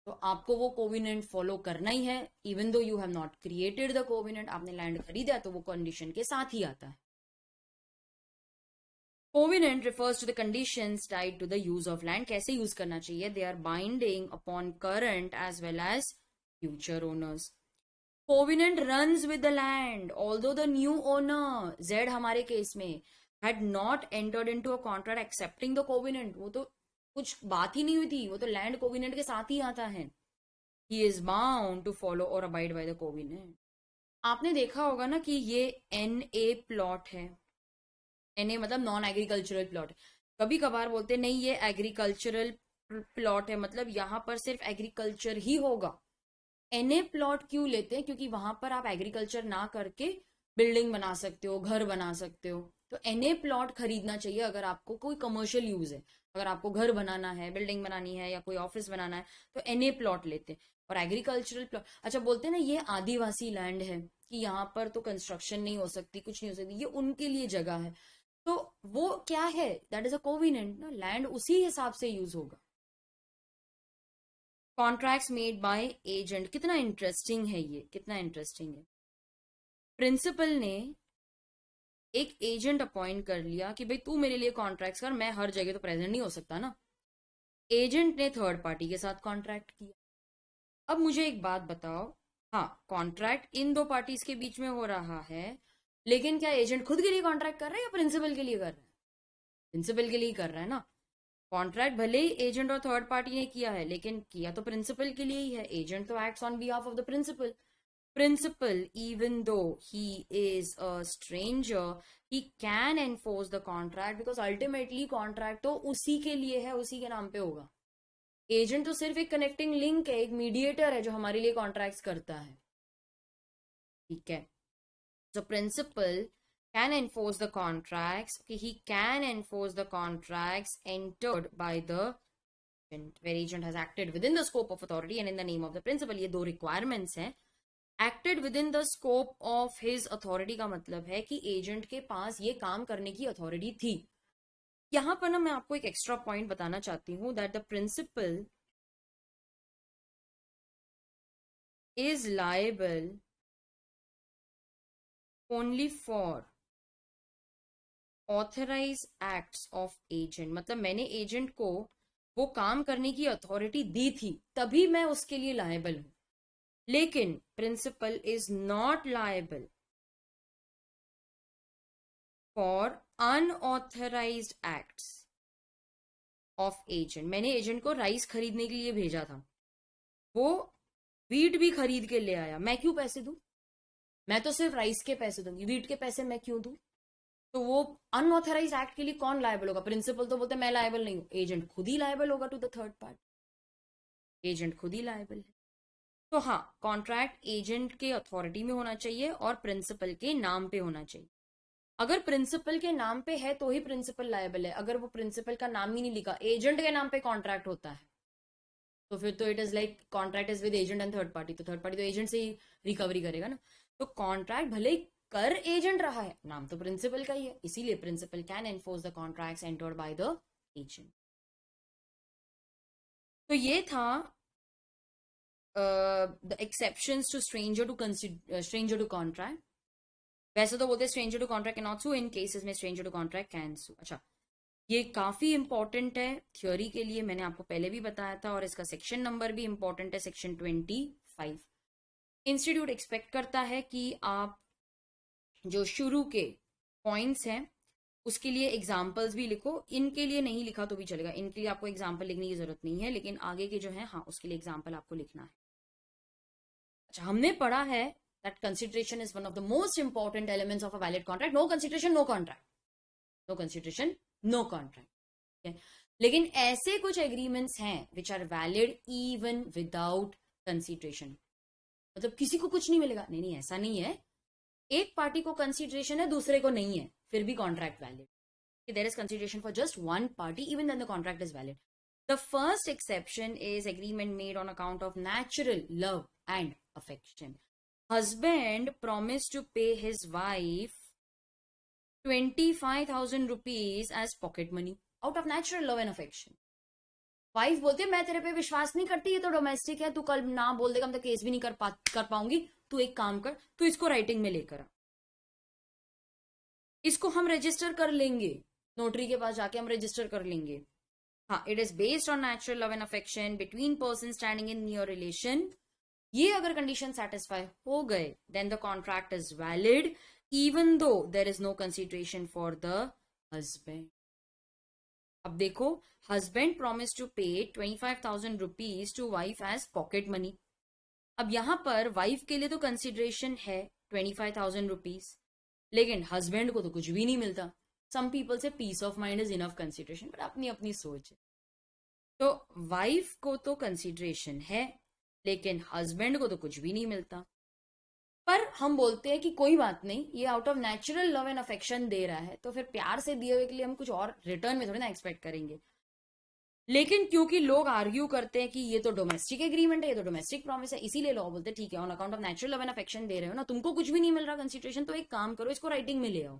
तो आपको वो कोविनेंट फॉलो करना ही है, even though you have not created the covenant. आपने लैंड खरीदा तो वो कंडीशन के साथ ही आता है. Covenant refers to the conditions tied to the use of land. कैसे यूज करना चाहिए? They are binding upon current as well as future owners. Covenant runs with the land, although the new owner, Z हमारे case में, had not entered into a contract accepting the covenant. वो तो कुछ बात ही नहीं हुई थी, वो तो लैंड कोविनेंट के साथ ही आता है. He is bound to follow or abide by the covenant. आपने देखा होगा ना कि ये NA प्लॉट है. एनए मतलब नॉन एग्रीकल्चरल प्लॉट. कभी कभार बोलते नहीं ये एग्रीकल्चरल प्लॉट है, मतलब यहाँ पर सिर्फ एग्रीकल्चर ही होगा. एनए प्लॉट क्यों लेते हैं? क्योंकि वहां पर आप एग्रीकल्चर ना करके बिल्डिंग बना सकते हो, घर बना सकते हो. तो एनए प्लॉट खरीदना चाहिए अगर आपको कोई कमर्शियल यूज है. अगर आपको घर बनाना है, बिल्डिंग बनानी है या कोई ऑफिस बनाना है, तो एनए प्लॉट लेते हैं. और एग्रीकल्चरल प्लॉट, अच्छा बोलते हैं ना ये आदिवासी लैंड है कि यहाँ पर तो कंस्ट्रक्शन नहीं हो सकती, कुछ नहीं हो सकती, ये उनके लिए जगह है. तो वो क्या है? दैट इज अ कोविनेंट ना, लैंड उसी हिसाब से यूज होगा. कॉन्ट्रैक्ट्स मेड बाय एजेंट, कितना इंटरेस्टिंग है ये, कितना इंटरेस्टिंग है. प्रिंसिपल ने एक एजेंट अपॉइंट कर लिया कि भाई तू मेरे लिए कॉन्ट्रैक्ट्स कर, मैं हर जगह तो प्रेजेंट नहीं हो सकता ना. एजेंट ने थर्ड पार्टी के साथ कॉन्ट्रैक्ट किया. अब मुझे एक बात बताओ, हाँ कॉन्ट्रैक्ट इन दो पार्टीज के बीच में हो रहा है, लेकिन क्या एजेंट खुद के लिए कॉन्ट्रैक्ट कर रहा है या प्रिंसिपल के लिए कर रहा है? प्रिंसिपल के लिए कर रहा है ना. कॉन्ट्रैक्ट भले ही एजेंट और थर्ड पार्टी ने किया है, लेकिन किया तो प्रिंसिपल के लिए ही है. एजेंट तो acts on behalf of the principal. Principal even though he is a stranger he can enforce the contract, because ultimately contract तो उसी के लिए है, उसी के नाम पे होगा. एजेंट तो सिर्फ एक कनेक्टिंग लिंक है, एक मीडिएटर है जो हमारे लिए कॉन्ट्रैक्ट्स करता है. ठीक है. So principal can enforce the contracts. Okay, he can enforce the contracts entered by the agent, where agent has acted within the scope of authority and in the name of the principal. ये दो requirements हैं. Acted within the scope of his authority का मतलब है कि agent के पास ये काम करने की अथॉरिटी थी. यहां पर ना मैं आपको एक एक्स्ट्रा पॉइंट बताना चाहती हूँ, that the principal is liable only for authorise acts of agent. मतलब मैंने एजेंट को वो काम करने की अथॉरिटी दी थी, तभी मैं उसके लिए लायबल हूं. लेकिन principal is not liable for unauthorised acts of agent. मैंने एजेंट को राइस खरीदने के लिए भेजा था, वो वीट भी खरीद के ले आया, मैं क्यों पैसे दूं? मैं तो सिर्फ राइस के पैसे दूंगी, वीट के पैसे मैं क्यों दूं? तो वो अनऑथराइज एक्ट के लिए कौन लायबल होगा? प्रिंसिपल तो बोलते मैं लायबल नहीं हूं, एजेंट खुद ही लायबल होगा to the third party. Agent खुद ही लायबल है. तो हाँ, कॉन्ट्रैक्ट एजेंट के अथॉरिटी में होना चाहिए और प्रिंसिपल के नाम पे होना चाहिए. अगर प्रिंसिपल के नाम पे है तो ही प्रिंसिपल लायबल है. अगर वो प्रिंसिपल का नाम ही नहीं लिखा, एजेंट के नाम पे कॉन्ट्रैक्ट होता है, तो फिर तो it is like contract is with agent and third party, तो थर्ड पार्टी तो एजेंट से ही रिकवरी करेगा ना. तो कॉन्ट्रैक्ट भले ही कर एजेंट रहा है, नाम तो प्रिंसिपल का ही है, इसीलिए principal can enforce the contracts entered by the agent. तो ये था the exceptions to stranger to contract. वैसे तो बोलते हैं stranger to contract can not sue, in cases में stranger to contract can sue. अच्छा, ये काफी इंपॉर्टेंट है थ्योरी के लिए, मैंने आपको पहले भी बताया था, और इसका सेक्शन नंबर भी इंपॉर्टेंट है, सेक्शन 25. इंस्टीट्यूट एक्सपेक्ट करता है कि आप जो शुरू के पॉइंट्स हैं उसके लिए एग्जाम्पल्स भी लिखो. इनके लिए नहीं लिखा तो भी चलेगा, इनके लिए आपको एग्जाम्पल लिखने की जरूरत नहीं है, लेकिन आगे के जो है हाँ उसके लिए एग्जाम्पल आपको लिखना है. अच्छा, हमने पढ़ा है that consideration is one of the most important elements of a valid contract. No consideration, no contract. No consideration, no contract. Okay? लेकिन ऐसे कुछ एग्रीमेंट्स हैं which are valid even without consideration. मतलब किसी को कुछ नहीं मिलेगा, नहीं ऐसा नहीं है. एक पार्टी को कंसिडरेशन है, दूसरे को नहीं है, फिर भी contract valid. There is consideration for just one party, even then the contract is valid. The first exception is agreement made on account of natural love and affection. Husband promised to pay his wife 25,000 rupees as pocket money out of natural love and affection. Wife बोलती है मैं तेरे पे विश्वास नहीं करती, ये तो डोमेस्टिक है, तू कल ना बोल देगा, मैं तो केस भी नहीं कर पाऊंगी. तू एक काम कर, तू इसको राइटिंग में लेकर आ, इसको हम रजिस्टर कर लेंगे, नोटरी के पास जाके हम रजिस्टर कर लेंगे. हाँ, it is based on natural love and affection between person standing in near relation. ये अगर कंडीशन सेटिस्फाई हो गए then the contract is valid even though there is no consideration for the husband. अब देखो, husband promise to pay 25,000 rupees to wife as pocket money. अब यहां पर wife के लिए तो कंसिडरेशन है 25,000 रुपीज, लेकिन हस्बैंड को तो कुछ भी नहीं मिलता. Some people say peace of mind is enough consideration, but अपनी अपनी सोच है. तो वाइफ को तो कंसिडरेशन है, लेकिन हस्बैंड को तो कुछ भी नहीं मिलता. पर हम बोलते हैं कि कोई बात नहीं, ये out of natural love and affection दे रहा है, तो फिर प्यार से दिए हुए के लिए हम कुछ और रिटर्न में थोड़ी ना एक्सपेक्ट करेंगे. लेकिन क्योंकि लोग आर्ग्यू करते हैं कि ये तो डोमेस्टिक एग्रीमेंट है, ये तो डोमेस्टिक प्रॉमिस है, इसीलिए लोग बोलते हैं ठीक है on account of natural love and affection दे रहे हो ना, तुमको कुछ भी नहीं मिल रहा कंसिडरेशन, तो एक काम करो, इसको राइटिंग में ले आओ,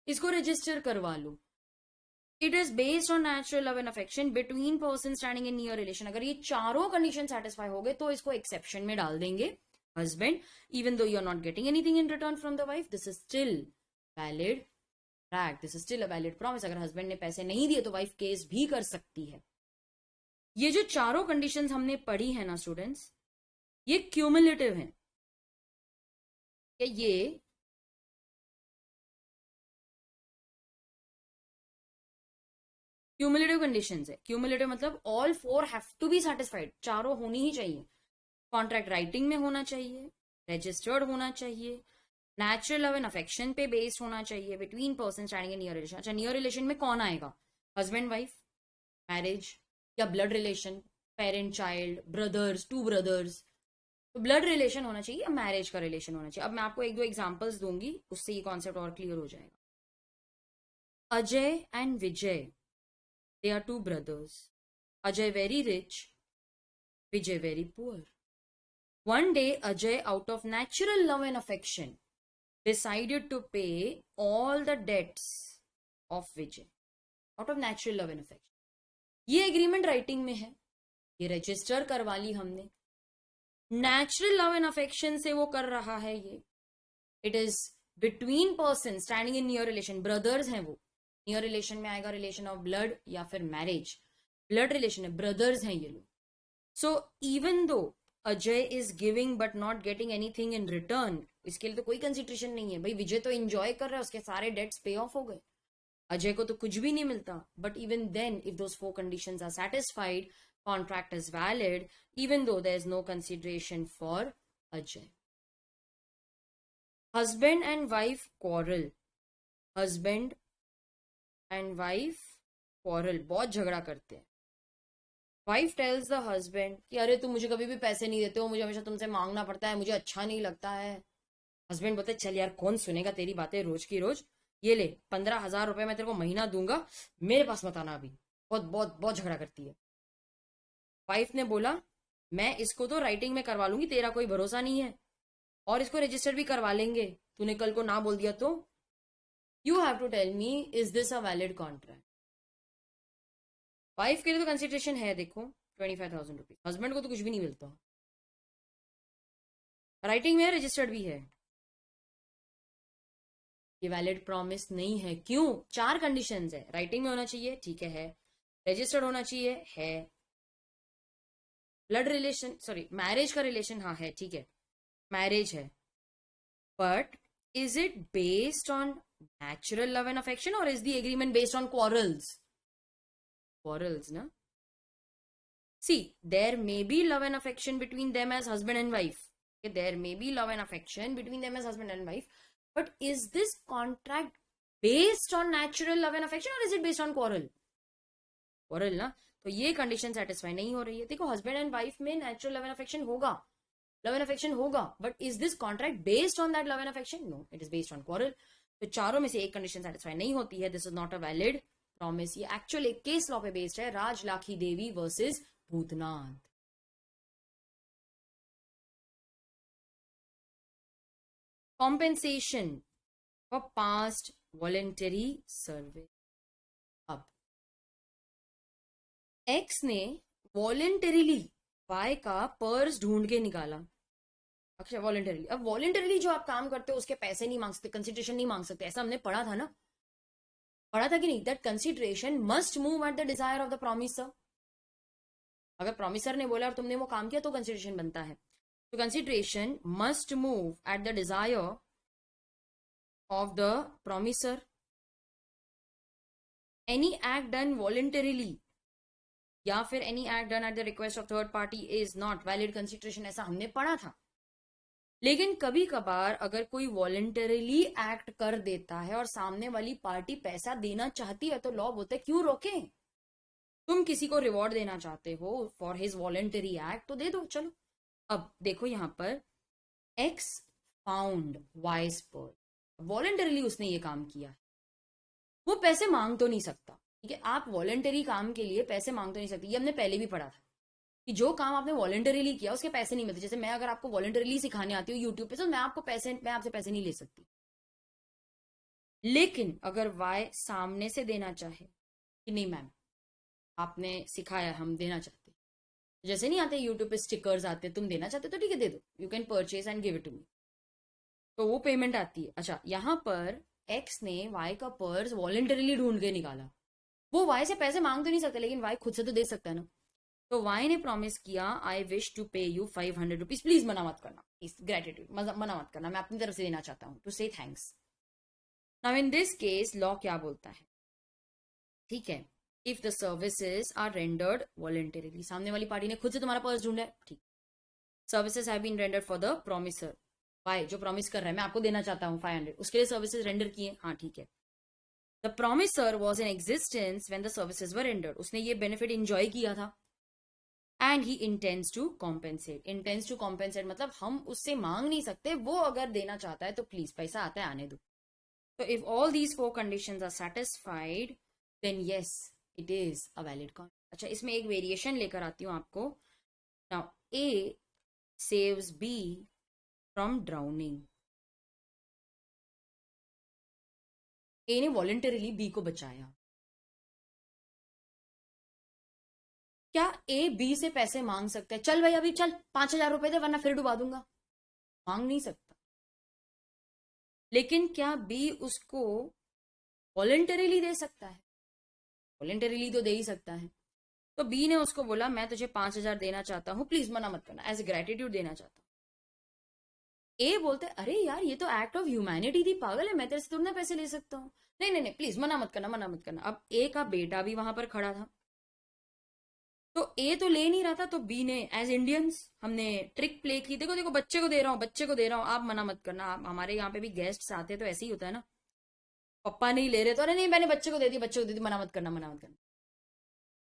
इसको रजिस्टर करवा लो. It is based on natural love and affection between person standing in near relation. अगर ये चारों कंडीशन सेटिस्फाई हो गए तो इसको एक्सेप्शन में डाल देंगे. Husband, even though you are not getting anything in return from the wife, this is still valid contract, this is still a valid promise. अगर हस्बैंड ने पैसे नहीं दिए तो वाइफ केस भी कर सकती है. ये जो चारों कंडीशंस हमने पढ़ी है ना स्टूडेंट्स, ये क्यूमुलेटिव हैं. ये क्यूमुलेटिव कंडीशंस है. क्यूमुलेटिव मतलब all four have to be satisfied, चारों होनी ही चाहिए. कॉन्ट्रैक्ट राइटिंग में होना चाहिए, रजिस्टर्ड होना चाहिए, नेचुरल लव एंड अफेक्शन पे बेस्ड होना चाहिए between person standing in near relation. अच्छा, नियर रिलेशन में कौन आएगा? हस्बैंड वाइफ, मैरिज या blood relation, parent child, brothers, two brothers. तो ब्लड रिलेशन होना चाहिए या मैरिज का रिलेशन होना चाहिए. अब मैं आपको एक दो एग्जांपल्स दूंगी, उससे ये कॉन्सेप्ट और क्लियर हो जाएगा. Ajay and Vijay, they are two brothers. Ajay very rich, Vijay very poor. One day Ajay, out of natural love and affection, decided to pay all the debts of Vijay out of natural love and affection. ये agreement writing में है, ये register करवा ली हमने. Natural love and affection से वो कर रहा है ये. It is between person standing in near relation, brothers हैं वो. नियर रिलेशन में आएगा रिलेशन ऑफ ब्लड या फिर मैरिज. ब्लड रिलेशन है, ब्रदर्स हैं ये लोग. So even though Ajay is giving but not getting anything in return, इसके लिए तो कोई कंसिडरेशन नहीं है. भाई विजय तो एंजॉय कर रहा है, उसके सारे डेट्स पे ऑफ हो गए, अजय को तो कुछ भी नहीं मिलता. But even then if those four conditions are satisfied, contract is valid even though there is no consideration for Ajay. Husband and wife quarrel. Husband and wife quarrel, बहुत झगड़ा करते हैं. वाइफ टेल्स द हस्बैंड कि अरे तुम मुझे कभी भी पैसे नहीं देते हो, मुझे हमेशा तुमसे मांगना पड़ता है, मुझे अच्छा नहीं लगता है. हस्बैंड बोलते चल यार कौन सुनेगा तेरी बातें रोज की रोज, ये ले 15,000 रुपए मैं तेरे को महीना दूंगा, मेरे पास मत आना अभी. बहुत बहुत बहुत झगड़ा करती है. वाइफ ने बोला मैं इसको तो राइटिंग में करवा लूंगी, तेरा कोई भरोसा नहीं है, और इसको रजिस्टर भी करवा लेंगे, तूने कल को ना बोल दिया तो. You have to tell me, is this a valid contract? Wife के लिए तो कंसिडरेशन है. देखो 25,000 रुपीज। हस्बैंड को तो कुछ भी नहीं मिलता, राइटिंग में है, रजिस्टर्ड भी है। ये वैलिड प्रॉमिस नहीं है। क्यों? 4 कंडीशंस है। राइटिंग में होना चाहिए, ठीक है, रजिस्टर्ड होना चाहिए, है, ब्लड रिलेशन, सॉरी मैरिज का रिलेशन, हाँ है, ठीक है, मैरिज है, but is it based on natural love and affection or is the agreement based on quarrels na? See, there may be love and affection between them as husband and wife, okay? There may be love and affection between them as husband and wife, but is this contract based on natural love and affection or is it based on quarrel ना? तो ये condition satisfy नहीं हो रही है। देखो, husband and wife में natural love and affection होगा, but is this contract based on that love and affection? No, it is based on quarrel. तो चारों में से एक कंडीशन सेटिस्फाई नहीं होती है, this is not a valid promise. ये एक्चुअल एक केस लॉ पे बेस्ड है, Rajlakhi Devi versus Bhootnath. Compensation for past voluntary service. अब एक्स ने वॉलेंटरीली वाई का पर्स ढूंढ के निकाला। अच्छा, वॉलेंटरीली, अब वॉलेंटरीली जो आप काम करते हो उसके पैसे नहीं मांग सकते, कंसिडरेशन नहीं मांग सकते, ऐसा हमने पढ़ा था ना, पढ़ा था कि नहीं? That consideration must move at the desire of the promiser. अगर प्रॉमिसर ने बोला और तुमने वो काम किया तो कंसिडरेशन बनता है। तो consideration must move at the desire of the promiser. Any act done voluntarily या फिर any act done at the request of third party is not valid consideration, ऐसा हमने पढ़ा था। लेकिन कभी कभार अगर कोई वॉलेंटरीली एक्ट कर देता है और सामने वाली पार्टी पैसा देना चाहती है तो लॉ बोलते हैं क्यों रोके? तुम किसी को रिवॉर्ड देना चाहते हो फॉर हिज वॉलेंटरी एक्ट तो दे दो, चलो। अब देखो यहां पर एक्स फाउंड वाइज पर, वॉलेंटरीली उसने ये काम किया, वो पैसे मांग तो नहीं सकता, ठीक है? आप वॉलेंटरी काम के लिए पैसे मांग तो नहीं सकते, ये हमने पहले भी पढ़ा था कि जो काम आपने वॉलेंटरीली किया उसके पैसे नहीं मिलते। जैसे मैं अगर आपको वॉलेंटरीली सिखाने आती हूँ यूट्यूब पे तो मैं आपसे पैसे नहीं ले सकती। लेकिन अगर वाई सामने से देना चाहे कि नहीं मैम आपने सिखाया, हम देना चाहते, जैसे नहीं आते यूट्यूब पे स्टिकर्स आते, तुम देना चाहते तो ठीक है दे दो, you can purchase and give it to me, तो वो पेमेंट आती है। अच्छा, यहां पर एक्स ने वाई का पर्स वॉलेंटरीली ढूंढ के निकाला, वो वाई से पैसे मांग तो नहीं सकता लेकिन वाई खुद से तो दे सकता है ना। तो वाई ने प्रॉमिस किया आई विश टू पे यू 500 रुपीज, प्लीज मना मत करना, प्लीज ग्रेटिट्यूड, मना मत करना, मैं अपनी तरफ से देना चाहता हूँ, to say thanks. Now in this case law क्या बोलता है? ठीक है, if the services are rendered voluntarily, सामने वाली पार्टी ने खुद से तुम्हारा पर्स ढूंढा है, ठीक, services have been rendered for the promisor, Y जो प्रॉमिस कर रहा है मैं आपको देना चाहता हूँ 500, उसके लिए सर्विसेज रेंडर किए, हाँ ठीक है। The promisor was in existence when the services were rendered, उसने ये बेनिफिट एंजॉय किया था, and he intends to compensate. Intends to compensate मतलब हम उससे मांग नहीं सकते, वो अगर देना चाहता है तो प्लीज पैसा आता है आने दो। तो if all these 4 conditions are satisfied then yes it is a valid contract. अच्छा, इसमें एक वेरिएशन लेकर आती हूँ आपको। Now A saves B from drowning. A ने वॉलेंटरीली बी को बचाया। क्या ए बी से पैसे मांग सकता है? चल भाई अभी चल 5,000 रुपए दे वरना फिर डुबा दूंगा, मांग नहीं सकता। लेकिन क्या बी उसको वॉलेंटरीली दे सकता है? वॉलेंटरीली तो दे ही सकता है। तो बी ने उसको बोला मैं तुझे 5,000 देना चाहता हूं, प्लीज मना मत करना, एज ए ग्रेटिट्यूड देना चाहता हूं। ए बोलते अरे यार ये तो एक्ट ऑफ ह्यूमैनिटी थी, पागल है, मैं तेरे से थोड़ा पैसे ले सकता हूँ, नहीं नहीं नहीं प्लीज मना मत करना, मना मत करना। अब ए का बेटा भी वहां पर खड़ा था, तो ए तो ले नहीं रहा था, तो बी ने एज इंडियंस हमने ट्रिक प्ले की, देखो देखो बच्चे को दे रहा हूँ, बच्चे को दे रहा हूँ, आप मना मत करना। आप हमारे यहाँ पे भी गेस्ट आते तो ऐसे ही होता है ना, पप्पा नहीं ले रहे तो अरे नहीं मैंने बच्चे को दे दी, बच्चे को दे दी, मना मत करना, मना मत करना।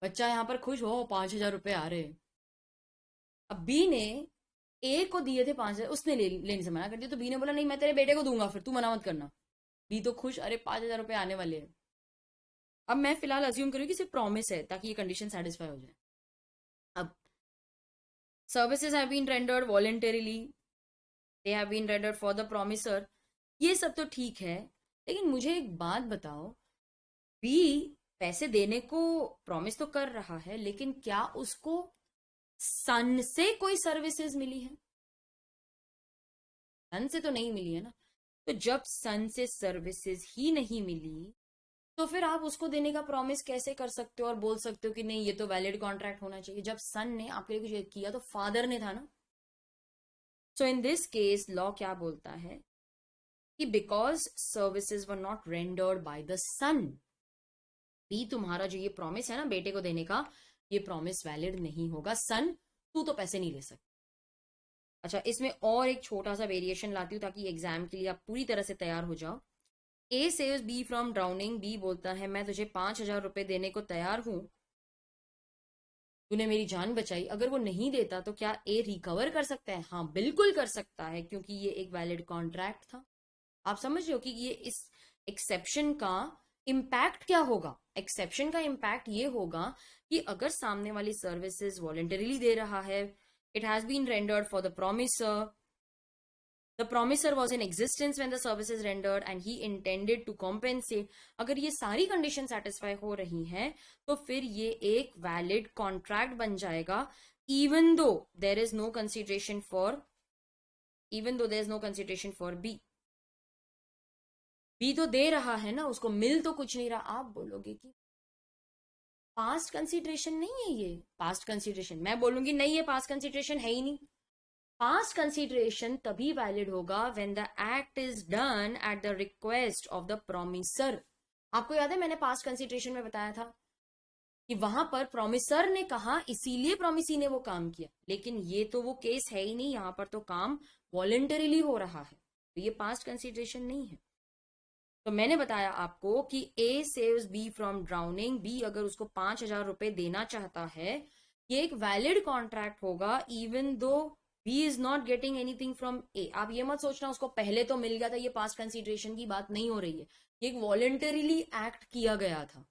बच्चा यहाँ पर खुश हो 5,000 रुपए आ रहे। अब बी ने ए को दिए थे 5,000, उसने लेने से मना कर दिया, तो बी ने बोला नहीं मैं तेरे बेटे को दूंगा, फिर तू मना मत करना। बी तो खुश, अरे 5,000 रुपए आने वाले हैं। अब मैं फिलहाल अज्यूम करूँ कि सिर्फ प्रॉमिस है ताकि ये कंडीशन सेटिस्फाई हो जाए। अब services have been rendered voluntarily, they have been rendered for the promisor, ये सब तो ठीक है, लेकिन मुझे एक बात बताओ, बी पैसे देने को प्रॉमिस तो कर रहा है लेकिन क्या उसको सन से कोई सर्विसेज मिली है? सन से तो नहीं मिली है ना। तो जब सन से सर्विसेज ही नहीं मिली तो फिर आप उसको देने का प्रॉमिस कैसे कर सकते हो और बोल सकते हो कि नहीं ये तो वैलिड कॉन्ट्रैक्ट होना चाहिए? जब सन ने आपके लिए कुछ किया तो फादर ने था ना। So in this case law क्या बोलता है कि because services were not rendered by the son, भी तुम्हारा जो ये प्रॉमिस है ना बेटे को देने का, ये प्रॉमिस वैलिड नहीं होगा। सन तू तो पैसे नहीं ले सकता। अच्छा, इसमें और एक छोटा सा वेरिएशन लाती हूँ ताकि एग्जाम के लिए आप पूरी तरह से तैयार हो जाओ। A saves B from drowning, B बोलता है मैं तुझे 5,000 रुपए देने को तैयार हूं, तूने मेरी जान बचाई। अगर वो नहीं देता तो क्या ए रिकवर कर सकता है? हाँ बिल्कुल कर सकता है, क्योंकि ये एक वैलिड कॉन्ट्रैक्ट था। आप समझ रहे हो कि ये इस एक्सेप्शन का इम्पैक्ट क्या होगा? एक्सेप्शन का इम्पैक्ट ये होगा कि अगर सामने वाली सर्विसेज वॉलंटरीली दे रहा है, it has been rendered for the promisor, the promisor was in existence when the service is rendered and he intended to compensate, अगर ये सारी कंडीशन सेटिस्फाई हो रही हैं तो फिर ये एक वैलिड कॉन्ट्रैक्ट बन जाएगा, even though there is no consideration for B। B तो दे रहा है ना, उसको मिल तो कुछ नहीं रहा। आप बोलोगे कि पास्ट कंसिडरेशन नहीं है ये, पास्ट कंसिडरेशन, मैं बोलूंगी नहीं ये पास्ट कंसिडरेशन है ही नहीं। पास्ट कंसिडरेशन तभी वैलिड होगा when the act is done at the request of the promisor. आपको याद है मैंने पास्ट कंसिडरेशन में बताया था कि वहां पर प्रोमिसर ने कहा इसीलिए प्रोमिसी ने वो काम किया, लेकिन ये तो वो केस है ही नहीं, यहां पर तो काम वॉलंटरीली हो रहा है, तो ये पास्ट कंसिडरेशन नहीं है। तो मैंने बताया आपको कि A saves B from drowning, B अगर उसको 5,000 रुपए देना चाहता है, ये एक वैलिड कॉन्ट्रैक्ट होगा even though B is not getting anything from A। आप ये मत सोचना उसको पहले तो मिल गया था, ये पास्ट कंसिडरेशन की बात नहीं हो रही है, ये एक वॉलंटरीली एक्ट किया गया था।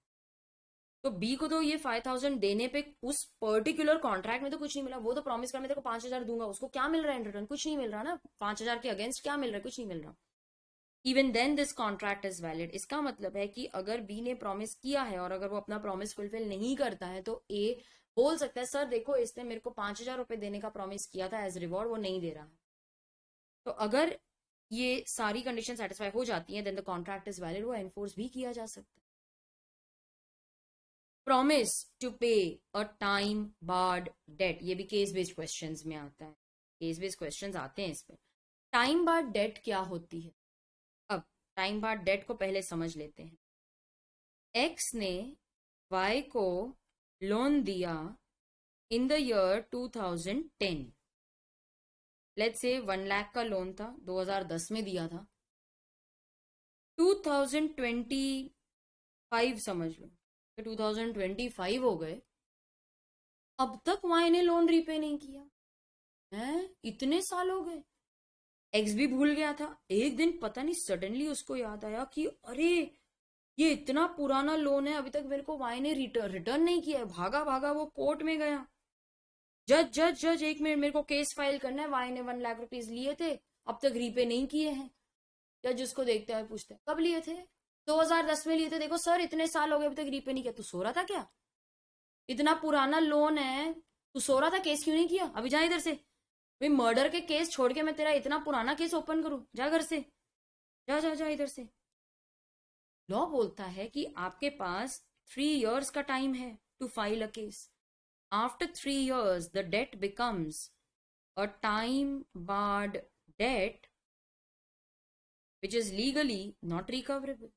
तो B को तो ये 5,000 देने पे उस पर्टिकुलर कॉन्ट्रैक्ट में तो कुछ नहीं मिला, वो तो प्रॉमिस कर मैं तेरे को 5,000 दूंगा, उसको क्या मिल रहा है इन रिटर्न? कुछ नहीं मिल रहा ना, 5,000 के अगेंस्ट क्या मिल रहा है? कुछ नहीं मिल रहा। Even then this contract is valid. इसका मतलब है कि अगर बी ने प्रॉमिस किया है और अगर वो अपना प्रॉमिस फुलफिल नहीं करता है तो ए बोल सकता है सर देखो इसने मेरे को 5,000 रुपए देने का प्रॉमिस किया था एज रिवॉर्ड, वो नहीं दे रहा है। तो अगर ये सारी कंडीशन सेटिस्फाई हो जाती हैं then the contract is valid, वो एनफोर्स भी किया जा सकता है। प्रॉमिस टू पे अ टाइम बार्ड डेट, ये भी केस बेस्ड क्वेश्चंस में आता है, केस बेस्ड क्वेश्चंस आते हैं इसमें। टाइम बार्ड डेट क्या होती है? अब टाइम बार्ड डेट को पहले समझ लेते हैं। एक्स ने वाई को लोन दिया in the year 2010, let's say 1 lakh का लोन था, 2010 में दिया था, 2025 समझ लो, 2025 हो गए, अब तक वाई ने लोन रीपे नहीं किया है, इतने साल हो गए। एक्स भी भूल गया था, एक दिन पता नहीं सडनली उसको याद आया कि अरे ये इतना पुराना लोन है, अभी तक मेरे को वाई ने रिटर्न नहीं किया है। भागा भागा वो कोर्ट में गया, जज जज जज 1 मिनट मेरे को केस फाइल करना है, वाई ने 1 लाख रुपीज लिए थे अब तक रीपे नहीं किए हैं। जज उसको देखते हुए पूछते हैं कब लिए थे? 2010 में लिए थे। देखो सर इतने साल हो गए अभी तक रीपे नहीं किया। तू सो रहा था क्या? इतना पुराना लोन है, तू सो रहा था, केस क्यों नहीं किया? अभी जा इधर से, भाई मर्डर के केस छोड़ के मैं तेरा इतना पुराना केस ओपन करूं? जा घर से, जा जा जा इधर से। लॉ बोलता है कि आपके पास 3 years का टाइम है to file a case. After 3 years the debt becomes a time barred debt which is legally not recoverable।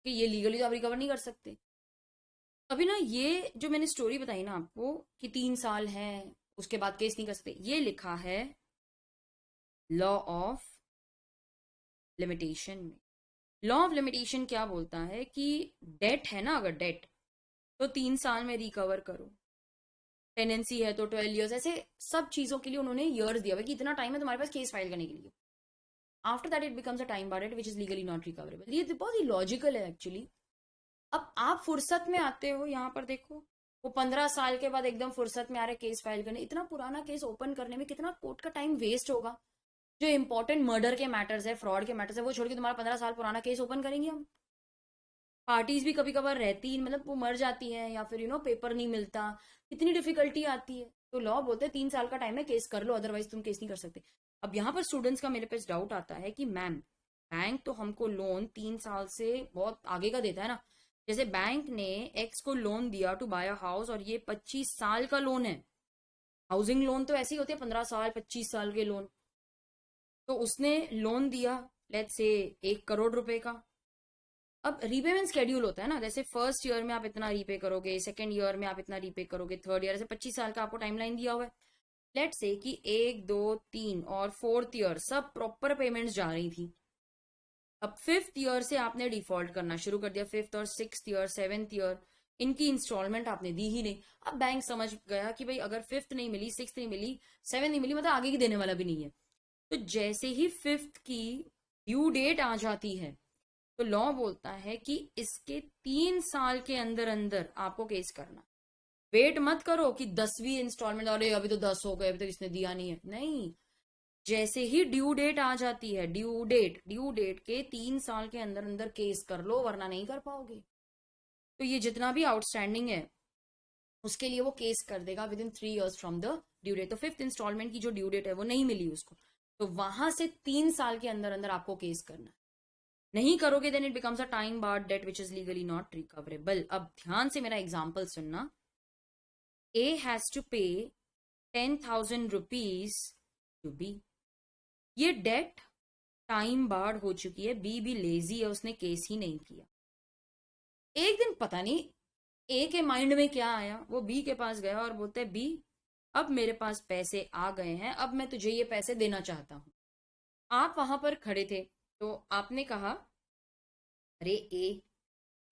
कि ये लीगली तो आप रिकवर नहीं कर सकते। अभी ना ये जो मैंने स्टोरी बताई ना आपको कि 3 साल है उसके बाद केस नहीं कर सकते, ये लिखा है लॉ ऑफ लिमिटेशन में। लॉ ऑफ लिमिटेशन क्या बोलता है कि डेट है ना, अगर डेट तो 3 साल में रिकवर करो, टेनेंसी है तो 12 years, ऐसे सब चीजों के लिए उन्होंने ईयर्स दिया हुआ कि इतना टाइम है तुम्हारे पास केस फाइल करने के लिए। After that it becomes a time barred debt which is legally not recoverable. ये बहुत ही लॉजिकल है एक्चुअली। अब आप फुर्सत में आते हो, यहाँ पर देखो वो 15 साल के बाद एकदम फुर्सत में आ रहे केस फाइल करने, इतना पुराना केस ओपन करने में कितना कोर्ट का टाइम वेस्ट होगा। जो इंपॉर्टेंट मर्डर के मैटर्स है, फ्रॉड के मैटर्स है, वो छोड़ के तुम्हारा 15 साल पुराना केस ओपन करेंगे हम। पार्टीज भी कभी कभार रहती, मतलब वो मर जाती है या फिर पेपर नहीं मिलता, कितनी डिफिकल्टी आती है। तो लॉ बोलते हैं 3 साल का टाइम है, केस कर लो, अदरवाइज तुम केस नहीं कर सकते। अब यहाँ पर स्टूडेंट्स का मेरे पास डाउट आता है कि मैम, बैंक तो हमको लोन 3 साल से बहुत आगे का देता है ना। जैसे बैंक ने एक्स को लोन दिया टू बाय अ हाउस, और ये 25 साल का लोन है। हाउसिंग लोन तो ऐसे ही होते हैं, 15 साल 25 साल के लोन। तो उसने लोन दिया, लेट्स से 1 करोड़ रुपए का। अब रीपेमेंट स्केड्यूल होता है ना, जैसे फर्स्ट ईयर में आप इतना रीपे करोगे, सेकंड ईयर में आप इतना रीपे करोगे, थर्ड ईयर, ऐसे 25 साल का आपको टाइमलाइन दिया हुआ है। लेट से कि 1 2 3 और फोर्थ ईयर सब प्रॉपर पेमेंट्स जा रही थी। अब फिफ्थ ईयर से आपने डिफॉल्ट करना शुरू कर दिया, फिफ्थ और सिक्स्थ ईयर, सेवेंथ ईयर, इनकी इंस्टॉलमेंट आपने दी ही नहीं। अब बैंक समझ गया कि भाई अगर फिफ्थ नहीं मिली, सिक्स नहीं मिली, सेवन नहीं मिली, मतलब आगे की देने वाला भी नहीं है। तो जैसे ही फिफ्थ की ड्यू डेट आ जाती है, तो लॉ बोलता है कि इसके 3 साल के अंदर अंदर आपको केस करना। वेट मत करो कि 10वीं इंस्टॉलमेंट, अरे अभी तो 10 हो गए, अभी तक इसने दिया नहीं है, नहीं। जैसे ही ड्यू डेट आ जाती है, ड्यू डेट के 3 साल के अंदर अंदर केस कर लो, वरना नहीं कर पाओगे। तो ये जितना भी आउटस्टैंडिंग है उसके लिए वो केस कर देगा within 3 years from the due date. तो फिफ्थ इंस्टॉलमेंट की जो ड्यू डेट है वो नहीं मिली उसको, तो वहां से 3 साल के अंदर अंदर आपको केस करना है। नहीं करोगे then it becomes a time barred debt which is legally not recoverable. अब ध्यान से मेरा एग्जाम्पल सुनना। ए हैज टू पे 10,000 रुपीज टू बी। ये डेट टाइम बार्ड हो चुकी है, बी भी लेजी है, उसने केस ही नहीं किया। एक दिन पता नहीं ए के माइंड में क्या आया, वो बी के पास गया और बोलते बी, अब मेरे पास पैसे आ गए हैं, अब मैं तुझे ये पैसे देना चाहता हूं। आप वहां पर खड़े थे, तो आपने कहा, अरे ए,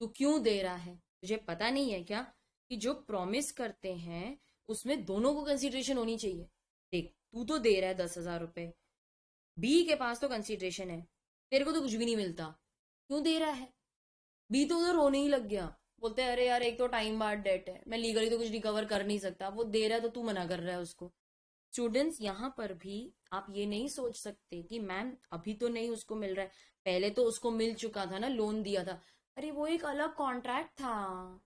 तू क्यों दे रहा है? तुझे पता नहीं है क्या कि जो प्रॉमिस करते हैं उसमें दोनों को कंसीडरेशन होनी चाहिए। देख, तू तो दे रहा है 10,000 रुपए, बी के पास तो कंसीडरेशन है, तेरे को तो कुछ भी नहीं मिलता, क्यों दे रहा है? बी तो उधर रोने ही लग गया, बोलते हैं अरे यार, एक तो टाइम बार्ड डेट है, मैं लीगली तो कुछ रिकवर कर नहीं सकता, वो दे रहा है तो तू मना कर रहा है उसको। स्टूडेंट्स, यहाँ पर भी आप ये नहीं सोच सकते कि मैम अभी तो नहीं उसको मिल रहा है, पहले तो उसको मिल चुका था ना, लोन दिया था। अरे वो एक अलग कॉन्ट्रैक्ट था।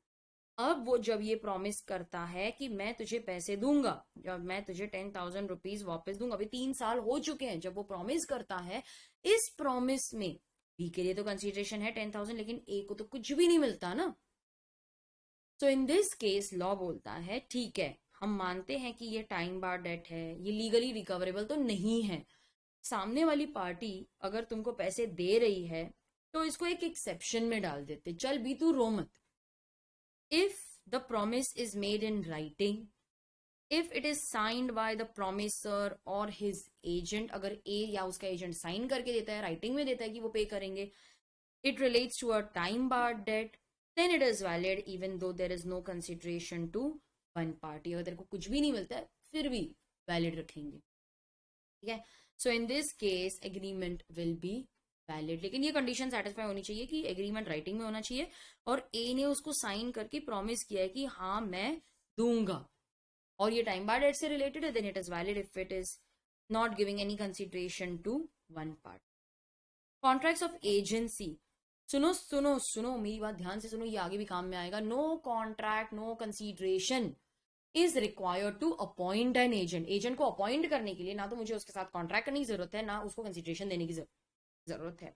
अब वो जब ये प्रॉमिस करता है कि मैं तुझे पैसे दूंगा, जब मैं तुझे 10,000 रुपीज वापस दूंगा, अभी 3 साल हो चुके हैं जब वो प्रॉमिस करता है, इस प्रॉमिस में बी के लिए तो कंसीडरेशन है 10,000, लेकिन ए को तो कुछ भी नहीं मिलता ना। So in this case law बोलता है ठीक है, हम मानते हैं कि ये टाइम बार डेट है, ये लीगली रिकवरेबल तो नहीं है। सामने वाली पार्टी अगर तुमको पैसे दे रही है तो इसको एक एक्सेप्शन में डाल देते, चल बी तू रो मत। If the promise is made in writing, if it is signed by the promisor और हिज एजेंट, अगर ए या उसका एजेंट साइन करके देता है, राइटिंग में देता है कि वो पे करेंगे, it relates to a time barred debt, then it is valid even though there is no consideration to one party। अगर तेरे को कुछ भी नहीं मिलता है फिर भी वैलिड रखेंगे, ठीक है। So in this case agreement will be valid, लेकिन ये कंडीशन सेटिस्फाई होनी चाहिए कि एग्रीमेंट राइटिंग में होना चाहिए और ए ने उसको साइन करके प्रॉमिस किया है कि हाँ मैं दूंगा, और ये टाइम बार्ड डेट से रिलेटेड है, then it is valid if it is not giving any consideration to one part. Contracts of agency, सुनो सुनो सुनो, मेरी बात ध्यान से सुनो, ये आगे भी काम में आएगा। No contract, no consideration is required to appoint an agent. Agent को अपॉइंट करने के लिए ना तो मुझे उसके साथ कॉन्ट्रैक्ट करने की जरूरत है, ना उसको कंसीडरेशन देने की जरूरत है।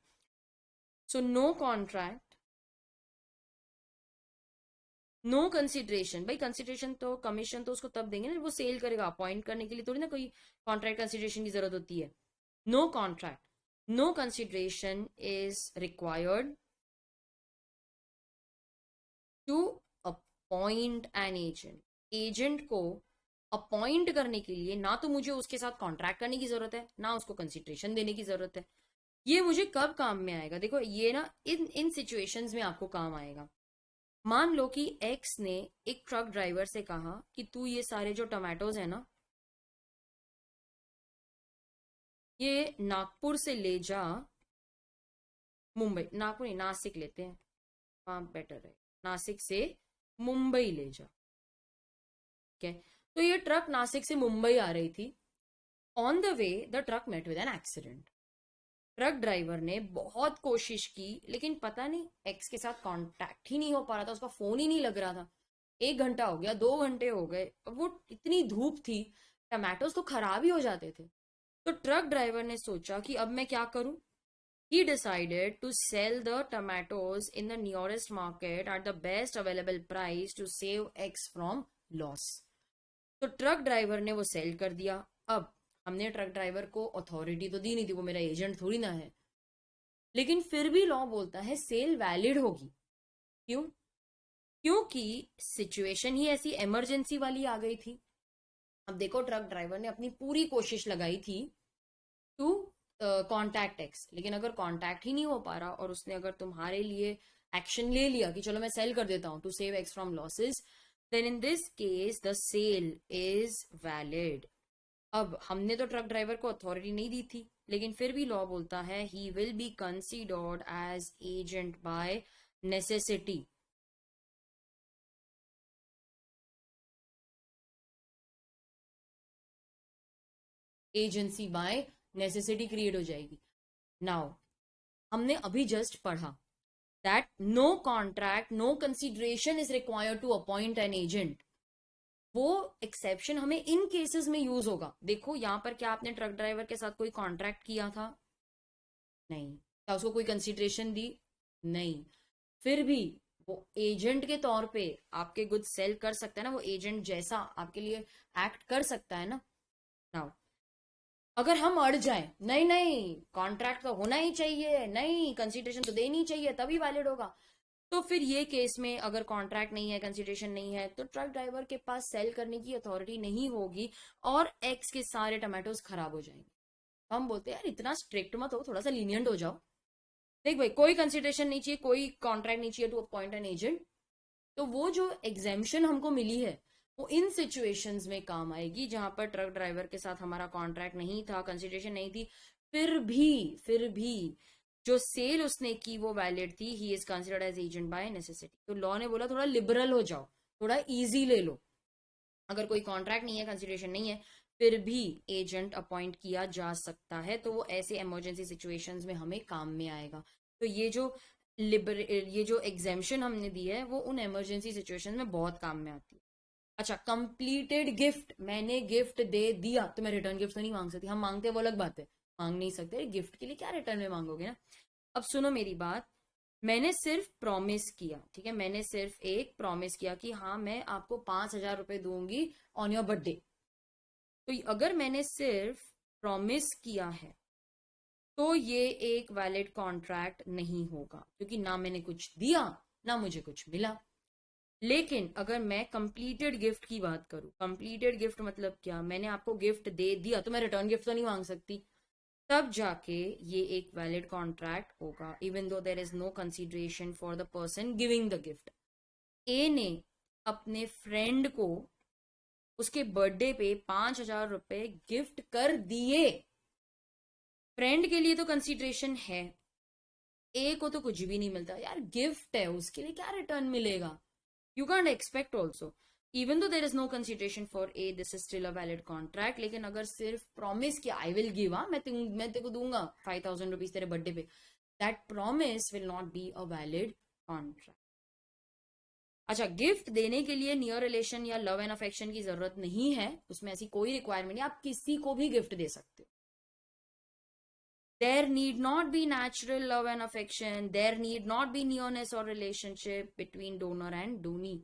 So no contract, no consideration. भाई कंसीडरेशन तो, कमीशन तो उसको तब देंगे ना वो सेल करेगा, अपॉइंट करने के लिए थोड़ी ना कोई कॉन्ट्रैक्ट कंसीडरेशन की जरूरत होती है। No contract, no consideration is required to appoint an agent. Agent को अपॉइंट करने के लिए ना तो मुझे उसके साथ कॉन्ट्रैक्ट करने की जरूरत है, ना उसको कंसिडरेशन देने की जरूरत है। ये मुझे कब काम में आएगा? देखो ये ना इन इन सिचुएशंस में आपको काम आएगा। मान लो कि एक्स ने एक ट्रक ड्राइवर से कहा कि तू ये सारे जो टमाटोज है ना, ये नागपुर से ले जा मुंबई, नागपुर नहीं नासिक लेते हैं, वहां बेटर है, नासिक से मुंबई ले जा, ठीक है। तो ये ट्रक नासिक से मुंबई आ रही थी, on the way the truck met with an accident. Truck driver ने बहुत कोशिश की, लेकिन पता नहीं एक्स के साथ कांटेक्ट ही नहीं हो पा रहा था, उसका फोन ही नहीं लग रहा था। 1 घंटा हो गया, 2 घंटे हो गए, अब वो इतनी धूप थी, टमाटोज तो खराब ही हो जाते थे। तो ट्रक ड्राइवर ने सोचा कि अब मैं क्या करूं। He decided to sell the tomatoes in the nearest market at the best available price to save X from loss. तो ट्रक ड्राइवर ने वो सेल कर दिया। अब हमने ट्रक ड्राइवर को अथॉरिटी तो दी नहीं थी, वो मेरा एजेंट थोड़ी ना है, लेकिन फिर भी लॉ बोलता है सेल वैलिड होगी। क्यों? क्योंकि सिचुएशन ही ऐसी इमरजेंसी वाली आ गई थी। अब देखो, ट्रक ड्राइवर ने अपनी पूरी कोशिश लगाई थी टू कॉन्टैक्ट एक्स, लेकिन अगर कॉन्टैक्ट ही नहीं हो पा रहा और उसने अगर तुम्हारे लिए एक्शन ले लिया कि चलो मैं सेल कर देता हूं to save X from losses, then in this case the sale is valid. अब हमने तो ट्रक ड्राइवर को अथॉरिटी नहीं दी थी, लेकिन फिर भी लॉ बोलता है he will be considered as agent by necessity. Agency by necessity create हो जाएगी। नाउ हमने अभी जस्ट पढ़ा that no contract no consideration is required to appoint an agent. वो एक्सेप्शन हमें इन केसेस में यूज होगा। देखो यहां पर क्या आपने ट्रक ड्राइवर के साथ कोई कॉन्ट्रैक्ट किया था? नहीं। क्या उसको कोई कंसिडरेशन दी? नहीं। फिर भी वो एजेंट के तौर पे आपके गुड्स सेल कर सकता है ना, वो एजेंट जैसा आपके लिए एक्ट कर सकता है ना। नाउ अगर हम अड़ जाए, नहीं नहीं कॉन्ट्रैक्ट तो होना ही चाहिए, नहीं कंसिडरेशन तो देनी चाहिए तभी वैलिड होगा, तो फिर ये केस में अगर कॉन्ट्रैक्ट नहीं है, कंसिडरेशन नहीं है, तो ट्रक ड्राइवर के पास सेल करने की अथॉरिटी नहीं होगी और एक्स के सारे टमाटोज खराब हो जाएंगे। हम बोलते हैं यार इतना स्ट्रिक्ट मत हो, थोड़ा सा लीनियंट हो जाओ। देख भाई, कोई कंसिडरेशन नहीं चाहिए, कोई कॉन्ट्रैक्ट नहीं चाहिए टू अपॉइंट एन एजेंट। तो वो जो एग्जेम्पशन हमको मिली है वो इन सिचुएशंस में काम आएगी जहां पर ट्रक ड्राइवर के साथ हमारा कॉन्ट्रैक्ट नहीं था, कंसिडरेशन नहीं थी, फिर भी जो सेल उसने की वो वैलिड थी। He is considered as agent by necessity. तो लॉ ने बोला थोड़ा लिबरल हो जाओ, थोड़ा इजी ले लो। अगर कोई कॉन्ट्रैक्ट नहीं है, कंसिडरेशन नहीं है, फिर भी एजेंट अपॉइंट किया जा सकता है, तो वो ऐसे इमरजेंसी सिचुएशंस में हमें काम में आएगा। तो ये जो एग्जेम्पशन हमने दी है वो उन इमरजेंसी सिचुएशन में बहुत काम में आती है। अच्छा, कंप्लीटेड गिफ्ट, मैंने गिफ्ट दे दिया तो मैं रिटर्न गिफ्ट तो नहीं मांग सकती। हम मांगते हैं वो अलग बात है, मांग नहीं सकते। गिफ्ट के लिए क्या रिटर्न में मांगोगे ना। अब सुनो मेरी बात, मैंने सिर्फ प्रॉमिस किया, ठीक है, मैंने सिर्फ एक प्रॉमिस किया कि हाँ मैं आपको 5,000 रुपए दूंगी ऑन योर बर्थडे। तो अगर मैंने सिर्फ प्रॉमिस किया है तो ये एक वैलिड कॉन्ट्रैक्ट नहीं होगा, क्योंकि ना मैंने कुछ दिया ना मुझे कुछ मिला। लेकिन अगर मैं कंप्लीटेड गिफ्ट की बात करूं, कंप्लीटेड गिफ्ट मतलब क्या, मैंने आपको गिफ्ट दे दिया तो मैं रिटर्न गिफ्ट तो नहीं मांग सकती, तब जाके ये एक वैलिड कॉन्ट्रैक्ट होगा, even though there is no consideration for the person giving the gift. A ने अपने फ्रेंड को उसके बर्थडे पे 5,000 रुपए गिफ्ट कर दिए। फ्रेंड के लिए तो कंसीडरेशन है, ए को तो कुछ भी नहीं मिलता यार, गिफ्ट है, उसके लिए क्या रिटर्न मिलेगा। You can't expect also. Even though there is no consideration for A, this is still a valid contract. लेकिन अगर सिर्फ promise किया I will give, मैं तेरे को दूंगा 5,000 रुपीज तेरे बर्थडे पे, that promise will not be a valid contract. अच्छा, गिफ्ट देने के लिए नियर रिलेशन या लव एंड अफेक्शन की जरूरत नहीं है, उसमें ऐसी कोई रिक्वायरमेंट नहीं, आप किसी को भी गिफ्ट दे सकते हो। There need not be natural love and affection. There need not be nearness or relationship between donor and donee.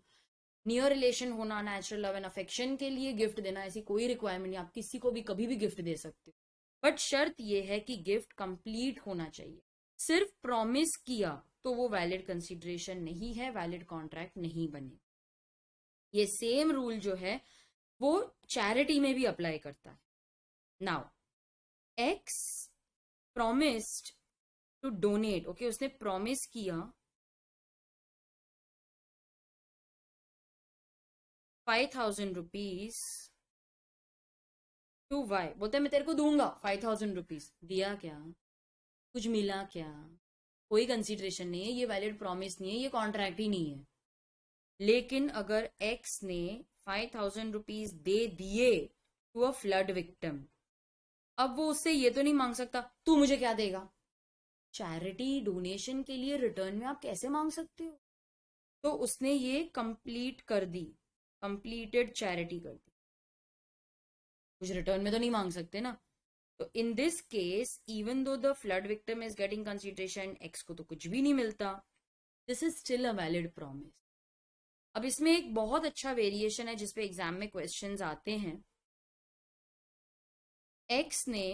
Near relation होना, नेचुरल लव एंड अफेक्शन के लिए गिफ्ट देना, ऐसी कोई रिक्वायरमेंट नहीं, आप किसी को भी कभी भी गिफ्ट दे सकते हो। बट शर्त यह है कि गिफ्ट कंप्लीट होना चाहिए। सिर्फ प्रॉमिस किया तो वो वैलिड कंसिडरेशन नहीं है, वैलिड कॉन्ट्रैक्ट नहीं बने। ये सेम रूल जो है वो चैरिटी में भी अप्लाई करता है। Now x promised to donate, okay, उसने प्रॉमिस किया 5,000 रुपीज टू वाई, बोलते मैं तेरे को दूंगा 5,000 रुपीज। दिया क्या? कुछ मिला क्या? कोई कंसिडरेशन नहीं है, ये वैलिड प्रॉमिस नहीं है, ये कॉन्ट्रैक्ट ही नहीं है। लेकिन अगर एक्स ने 5,000 रुपीज दे दिए टू अ फ्लड विक्टिम, अब वो उससे ये तो नहीं मांग सकता तू मुझे क्या देगा। चैरिटी डोनेशन के लिए रिटर्न में आप कैसे मांग सकते हो। तो उसने ये कंप्लीट कर दी, कंप्लीटेड चैरिटी कर दी, कुछ रिटर्न में तो नहीं मांग सकते ना। तो इन this case even though the flood victim is getting consideration, x को तो कुछ भी नहीं मिलता, this is still a valid promise. अब इसमें एक बहुत अच्छा वेरिएशन है जिसपे एग्जाम में क्वेश्चंस आते हैं। एक्स ने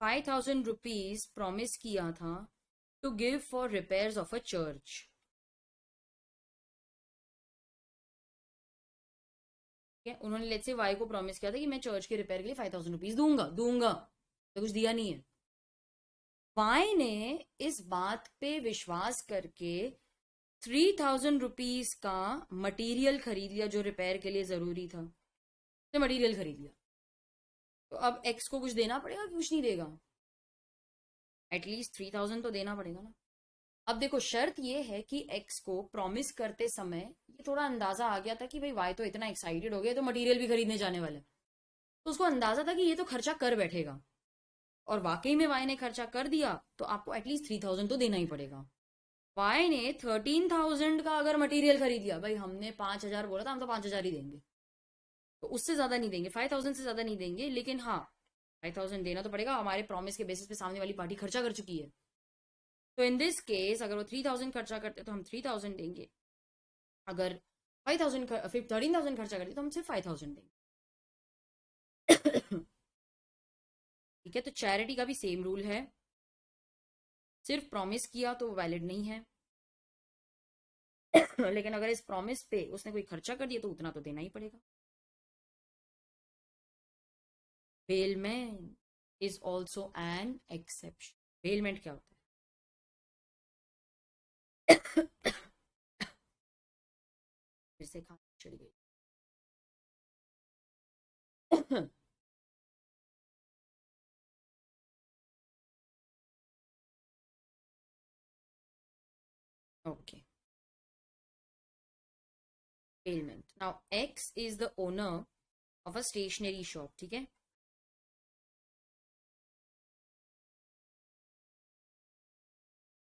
5,000 रुपीज प्रॉमिस किया था to give for repairs of a church. उन्होंने लेट्स से वाई को प्रॉमिस किया था कि मैं चर्च के रिपेयर के लिए 5,000 रुपीज दूंगा दूंगा, तो कुछ दिया नहीं है। वाई ने इस बात पे विश्वास करके 3,000 रुपीज का मटेरियल खरीद लिया जो रिपेयर के लिए जरूरी था, तो मटेरियल खरीद लिया। तो अब एक्स को कुछ देना पड़ेगा कि कुछ नहीं देगा, एटलीस्ट 3,000 तो देना पड़ेगा ना। अब देखो शर्त ये है कि एक्स को प्रॉमिस करते समय ये थोड़ा अंदाजा आ गया था कि भाई वाई तो इतना एक्साइटेड हो गया तो मटेरियल भी खरीदने जाने वाला है, तो उसको अंदाजा था कि ये तो खर्चा कर बैठेगा, और वाकई में वाई ने खर्चा कर दिया, तो आपको एटलीस्ट 3,000 तो देना ही पड़ेगा। वाई ने 13,000 का अगर मटेरियल खरीद लिया, भाई हमने 5,000 बोला था, हम तो 5,000 ही देंगे, तो उससे ज्यादा नहीं देंगे, 5,000 से ज्यादा नहीं देंगे, लेकिन हाँ 5,000 देना तो पड़ेगा, हमारे प्रॉमिस के बेसिस पे सामने वाली पार्टी खर्चा कर चुकी है। तो इन दिस केस अगर वो 3,000 खर्चा करते तो हम 3,000 देंगे, अगर 5,000 फिर 13,000 खर्चा करते तो हम सिर्फ 5,000 देंगे। ठीक है, तो चैरिटी का भी सेम रूल है, सिर्फ प्रॉमिस किया तो वैलिड नहीं है, लेकिन अगर इस प्रॉमिस पे उसने कोई खर्चा कर दिया तो उतना तो देना ही पड़ेगा। Bailment is also an exception. Bailment क्या होता है? फिर से खांसी चढ़ गई। Okay, bailment. Now X is the owner of a stationery shop, ठीक है।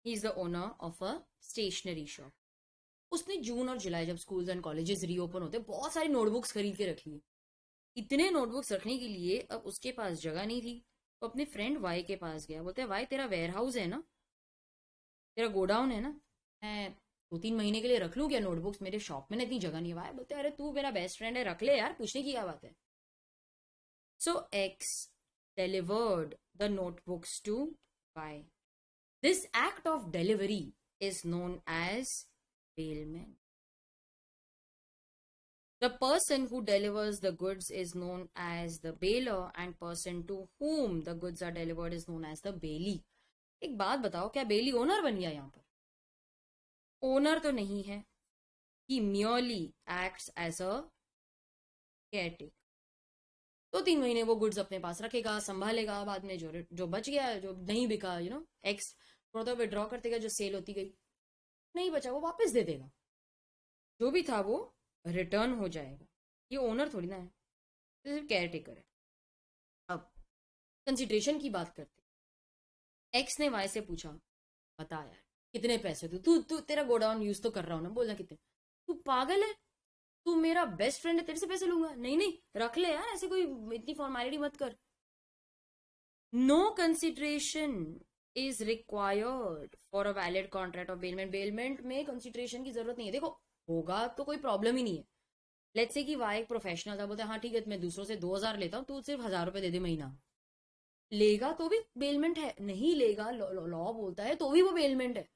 He is the owner of a stationery shop. उसने जून और जुलाई जब स्कूल्स एंड कॉलेजेस रीओपन होते बहुत सारी नोटबुक्स खरीद के रख ली। इतने नोटबुक्स रखने के लिए अब उसके पास जगह नहीं थी, तो अपने फ्रेंड वाई के पास गया, बोलते हैं वाई तेरा वेयर हाउस है ना, तेरा गोडाउन है ना, मैं 2-3 महीने के लिए रख लूँ क्या नोटबुक्स, मेरे शॉप में ना इतनी जगह नहीं है। वाई बोलते हैं अरे तू मेरा बेस्ट फ्रेंड है, रख ले यार, पूछने की क्या बात है। So X delivered the notebooks to Y. This act of delivery is known as bailment. The person who delivers the goods is known as the bailer and person to whom the goods are delivered is known as the bailee. एक बात बताओ, क्या बेली owner बन गया यहाँ पर? Owner तो नहीं है, he merely acts as a caretaker। 2-3 महीने वो गुड्स अपने पास रखेगा, संभालेगा, बाद में जो जो बच गया, जो नहीं बिका, एक्स थोड़ा तो विड्रॉ करते गया, जो सेल होती गई, नहीं बचा वो वापस दे देगा, जो भी था वो रिटर्न हो जाएगा। ये ओनर थोड़ी ना है, ये सिर्फ केयर टेकर है। अब कंसिडरेशन की बात करते, एक्स ने वाई से पूछा बता यार कितने पैसे तू तू तू तेरा गोडाउन यूज तो कर रहा हूं ना, बोलना कितने, तू पागल है, तू मेरा बेस्ट फ्रेंड है, तेरे से पैसे लूंगा, नहीं नहीं रख ले यार, ऐसे कोई इतनी फॉर्मेलिटी मत कर। No consideration is required for a valid contract of bailment. Bailment में कंसिडरेशन की जरूरत नहीं है। देखो होगा तो कोई प्रॉब्लम ही नहीं है। लेट्स से कि वाई एक प्रोफेशनल था, बोलते हाँ ठीक है मैं दूसरों से 2,000 लेता हूँ, तू सिर्फ 1,000 रुपए दे दे महीना, लेगा तो भी बेलमेंट है, नहीं लेगा लॉ बोलता है तो भी वो बेलमेंट है।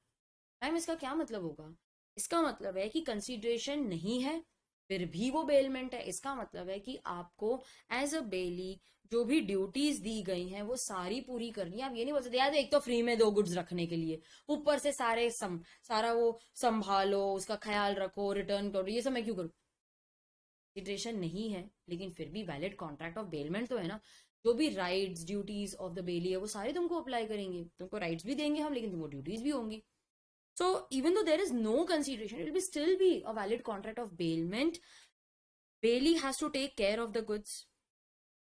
टाइम इसका क्या मतलब होगा? इसका मतलब है कि कंसिडरेशन नहीं है फिर भी वो बेलमेंट है। इसका मतलब है कि आपको एज अ बेली जो भी ड्यूटीज दी गई हैं वो सारी पूरी करनी है। आप ये नहीं बोल सकते यार एक तो फ्री में 2 गुड्स रखने के लिए, ऊपर से सारा वो संभालो, उसका ख्याल रखो, रिटर्न करो, ये सब मैं क्यों करूं? कंसिडरेशन नहीं है लेकिन फिर भी वैलिड कॉन्ट्रैक्ट ऑफ बेलमेंट तो है ना। जो भी rights duties of the belly है वो सारे तुमको अप्लाई करेंगे, तुमको राइट्स भी देंगे हम, लेकिन तुमको ड्यूटीज भी होंगी। So even though there is no consideration, it will be still be a valid contract of bailment. Bailey has to take care of the goods.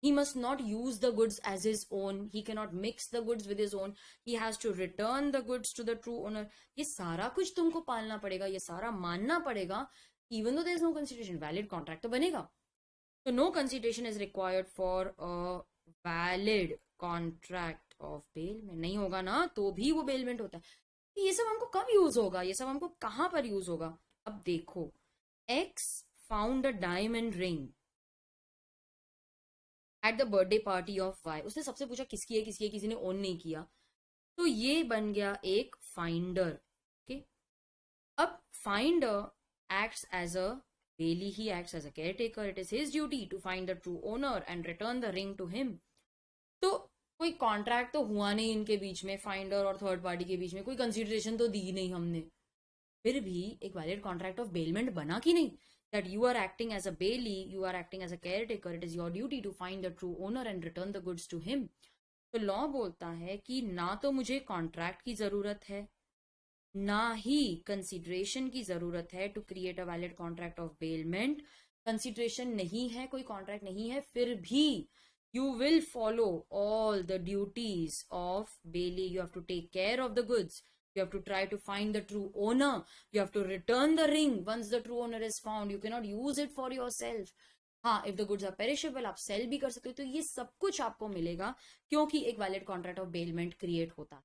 He must not use the goods as his own. He cannot mix the goods with his own. He has to return the goods to the true owner. ये सारा कुछ तुमको पालना पड़ेगा, ये सारा मानना पड़ेगा. Even though there is no consideration, valid contract तो बनेगा. So no consideration is required for a valid contract of bailment. नहीं होगा ना तो भी वो bailment होता है. ये सब हमको कब यूज होगा, ये सब हमको कहाँ पर यूज होगा? अब देखो, X found a diamond ring at the birthday party of Y. उसने सबसे पूछा किसकी है, किसकी है, किसी ने ओन नहीं किया, तो ये बन गया एक फाइंडर. ओके, अब finder acts as a bailee, he acts as a caretaker. It is his duty to find the true owner and return the ring to him. तो कोई कॉन्ट्रैक्ट तो हुआ नहीं इनके बीच में, फाइंडर और थर्ड पार्टी के बीच में कोई कंसिडरेशन तो दी नहीं हमने, फिर भी एक वैलिड कॉन्ट्रैक्ट ऑफ बेलमेंट बना कि नहीं? That you are acting as a bailee, you are acting as a caretaker, it is your duty to find the true owner and return the goods to him. तो law बोलता है कि ना तो मुझे कॉन्ट्रैक्ट की जरूरत है, ना ही कंसिडरेशन की जरूरत है to create a valid contract of bailment. Consideration नहीं है, कोई कॉन्ट्रैक्ट नहीं है, फिर भी you will follow all the duties of bailee. You have to take care of the goods. You have to try to find the true owner. You have to return the ring once the true owner is found. You cannot use it for yourself. हाँ, if the goods are perishable, आप cell भी कर सकते हो. तो ये सब कुछ आपको मिलेगा क्योंकि एक valid contract of bailment create होता है.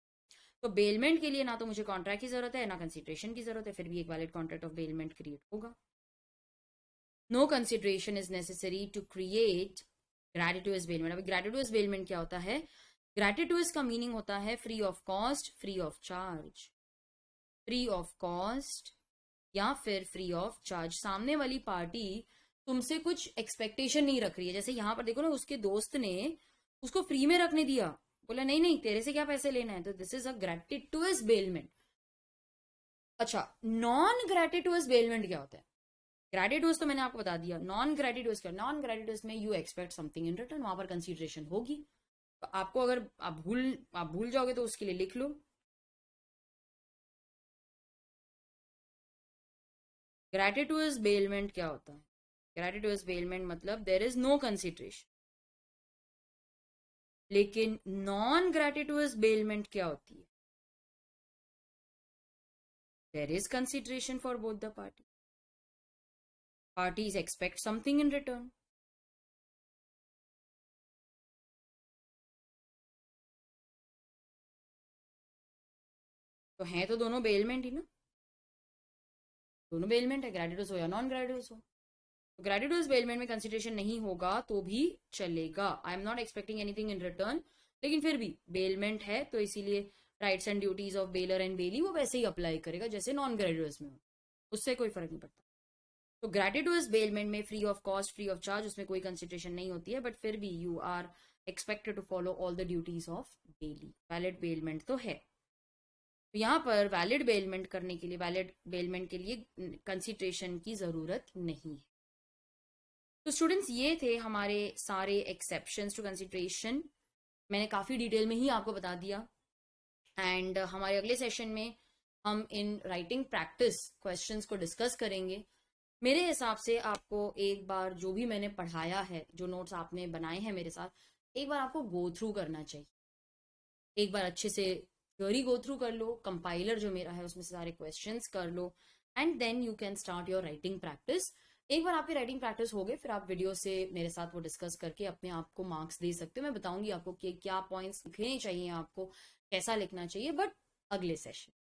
तो बेलमेंट के लिए ना तो मुझे कॉन्ट्रैक्ट की जरूरत है, ना कंसिडरेशन की जरूरत है, फिर भी एक valid contract of bailment create होगा. No consideration is necessary to create gratuitous bailment. अभी ग्रेटिट्यूअस बेलमेंट क्या होता है? ग्रेटिट्यूअस का मीनिंग होता है free of cost, free of charge. Free of cost या फिर फ्री ऑफ चार्ज. सामने वाली पार्टी तुमसे कुछ एक्सपेक्टेशन नहीं रख रही है. जैसे यहां पर देखो ना, उसके दोस्त ने उसको फ्री में रखने दिया, बोला नहीं नहीं तेरे से क्या पैसे लेना है. तो दिस इज अ ग्रेटिट्यूअस बेलमेंट. अच्छा, नॉन ग्रेटिट्यूअस बेलमेंट क्या होता है? ग्रेटिट्यूअस तो मैंने आपको बता दिया. नॉन ग्रेटिट्यूअस क्या? नॉन ग्रेटिट्यूअस में you expect something in return, वहां पर कंसिडरेशन होगी. तो आपको अगर आप भूल जाओगे तो उसके लिए लिख लो. ग्रेटिट्यूअस बेलमेंट क्या होता है? ग्रेटिट्यूअस बेलमेंट मतलब देयर इज नो कंसिडरेशन. लेकिन नॉन ग्रेटिट्यूअस बेलमेंट क्या होती है? There is consideration for both the party. Parties expect something in return. तो हैं तो दोनों बेलमेंट ही ना, दोनों बेलमेंट है, ग्रेटिट्यूअस हो या नॉन ग्रेटिट्यूअस हो. तो ग्रेटिट्यूअस बेलमेंट में कंसिडरेशन नहीं होगा तो भी चलेगा. I am not expecting anything in return, लेकिन फिर भी बेलमेंट है तो इसीलिए rights and duties of bailor and bailee वो वैसे ही अप्लाई करेगा जैसे नॉन ग्रेटिट्यूअस में हो, उससे कोई फर्क नहीं पड़ता. तो ग्रेटिट्यूअस बेलमेंट में free of cost, free of charge, उसमें कोई कंसिडरेशन नहीं होती है, बट फिर भी you are expected to follow all the duties of bailee. Valid bailment तो है. तो यहाँ पर वैलिड बेलमेंट करने के लिए, वैलिड बेलमेंट के लिए कंसिडरेशन की जरूरत नहीं है. तो स्टूडेंट्स, ये थे हमारे सारे एक्सेप्शंस टू कंसिडरेशन. मैंने काफी डिटेल में ही आपको बता दिया. एंड हमारे अगले सेशन में हम इन राइटिंग प्रैक्टिस क्वेश्चंस को डिस्कस करेंगे. मेरे हिसाब से आपको एक बार जो भी मैंने पढ़ाया है, जो नोट्स आपने बनाए हैं मेरे साथ, एक बार आपको गो थ्रू करना चाहिए. एक बार अच्छे से थ्योरी गो थ्रू कर लो, कंपाइलर जो मेरा है उसमें से सारे क्वेश्चंस कर लो, and then you can start your writing practice. एक बार आपकी राइटिंग प्रैक्टिस हो गए, फिर आप वीडियो से मेरे साथ वो डिस्कस करके अपने आप को मार्क्स दे सकते हो. मैं बताऊंगी आपको कि क्या पॉइंट्स लिखने चाहिए, आपको कैसा लिखना चाहिए, बट अगले सेशन.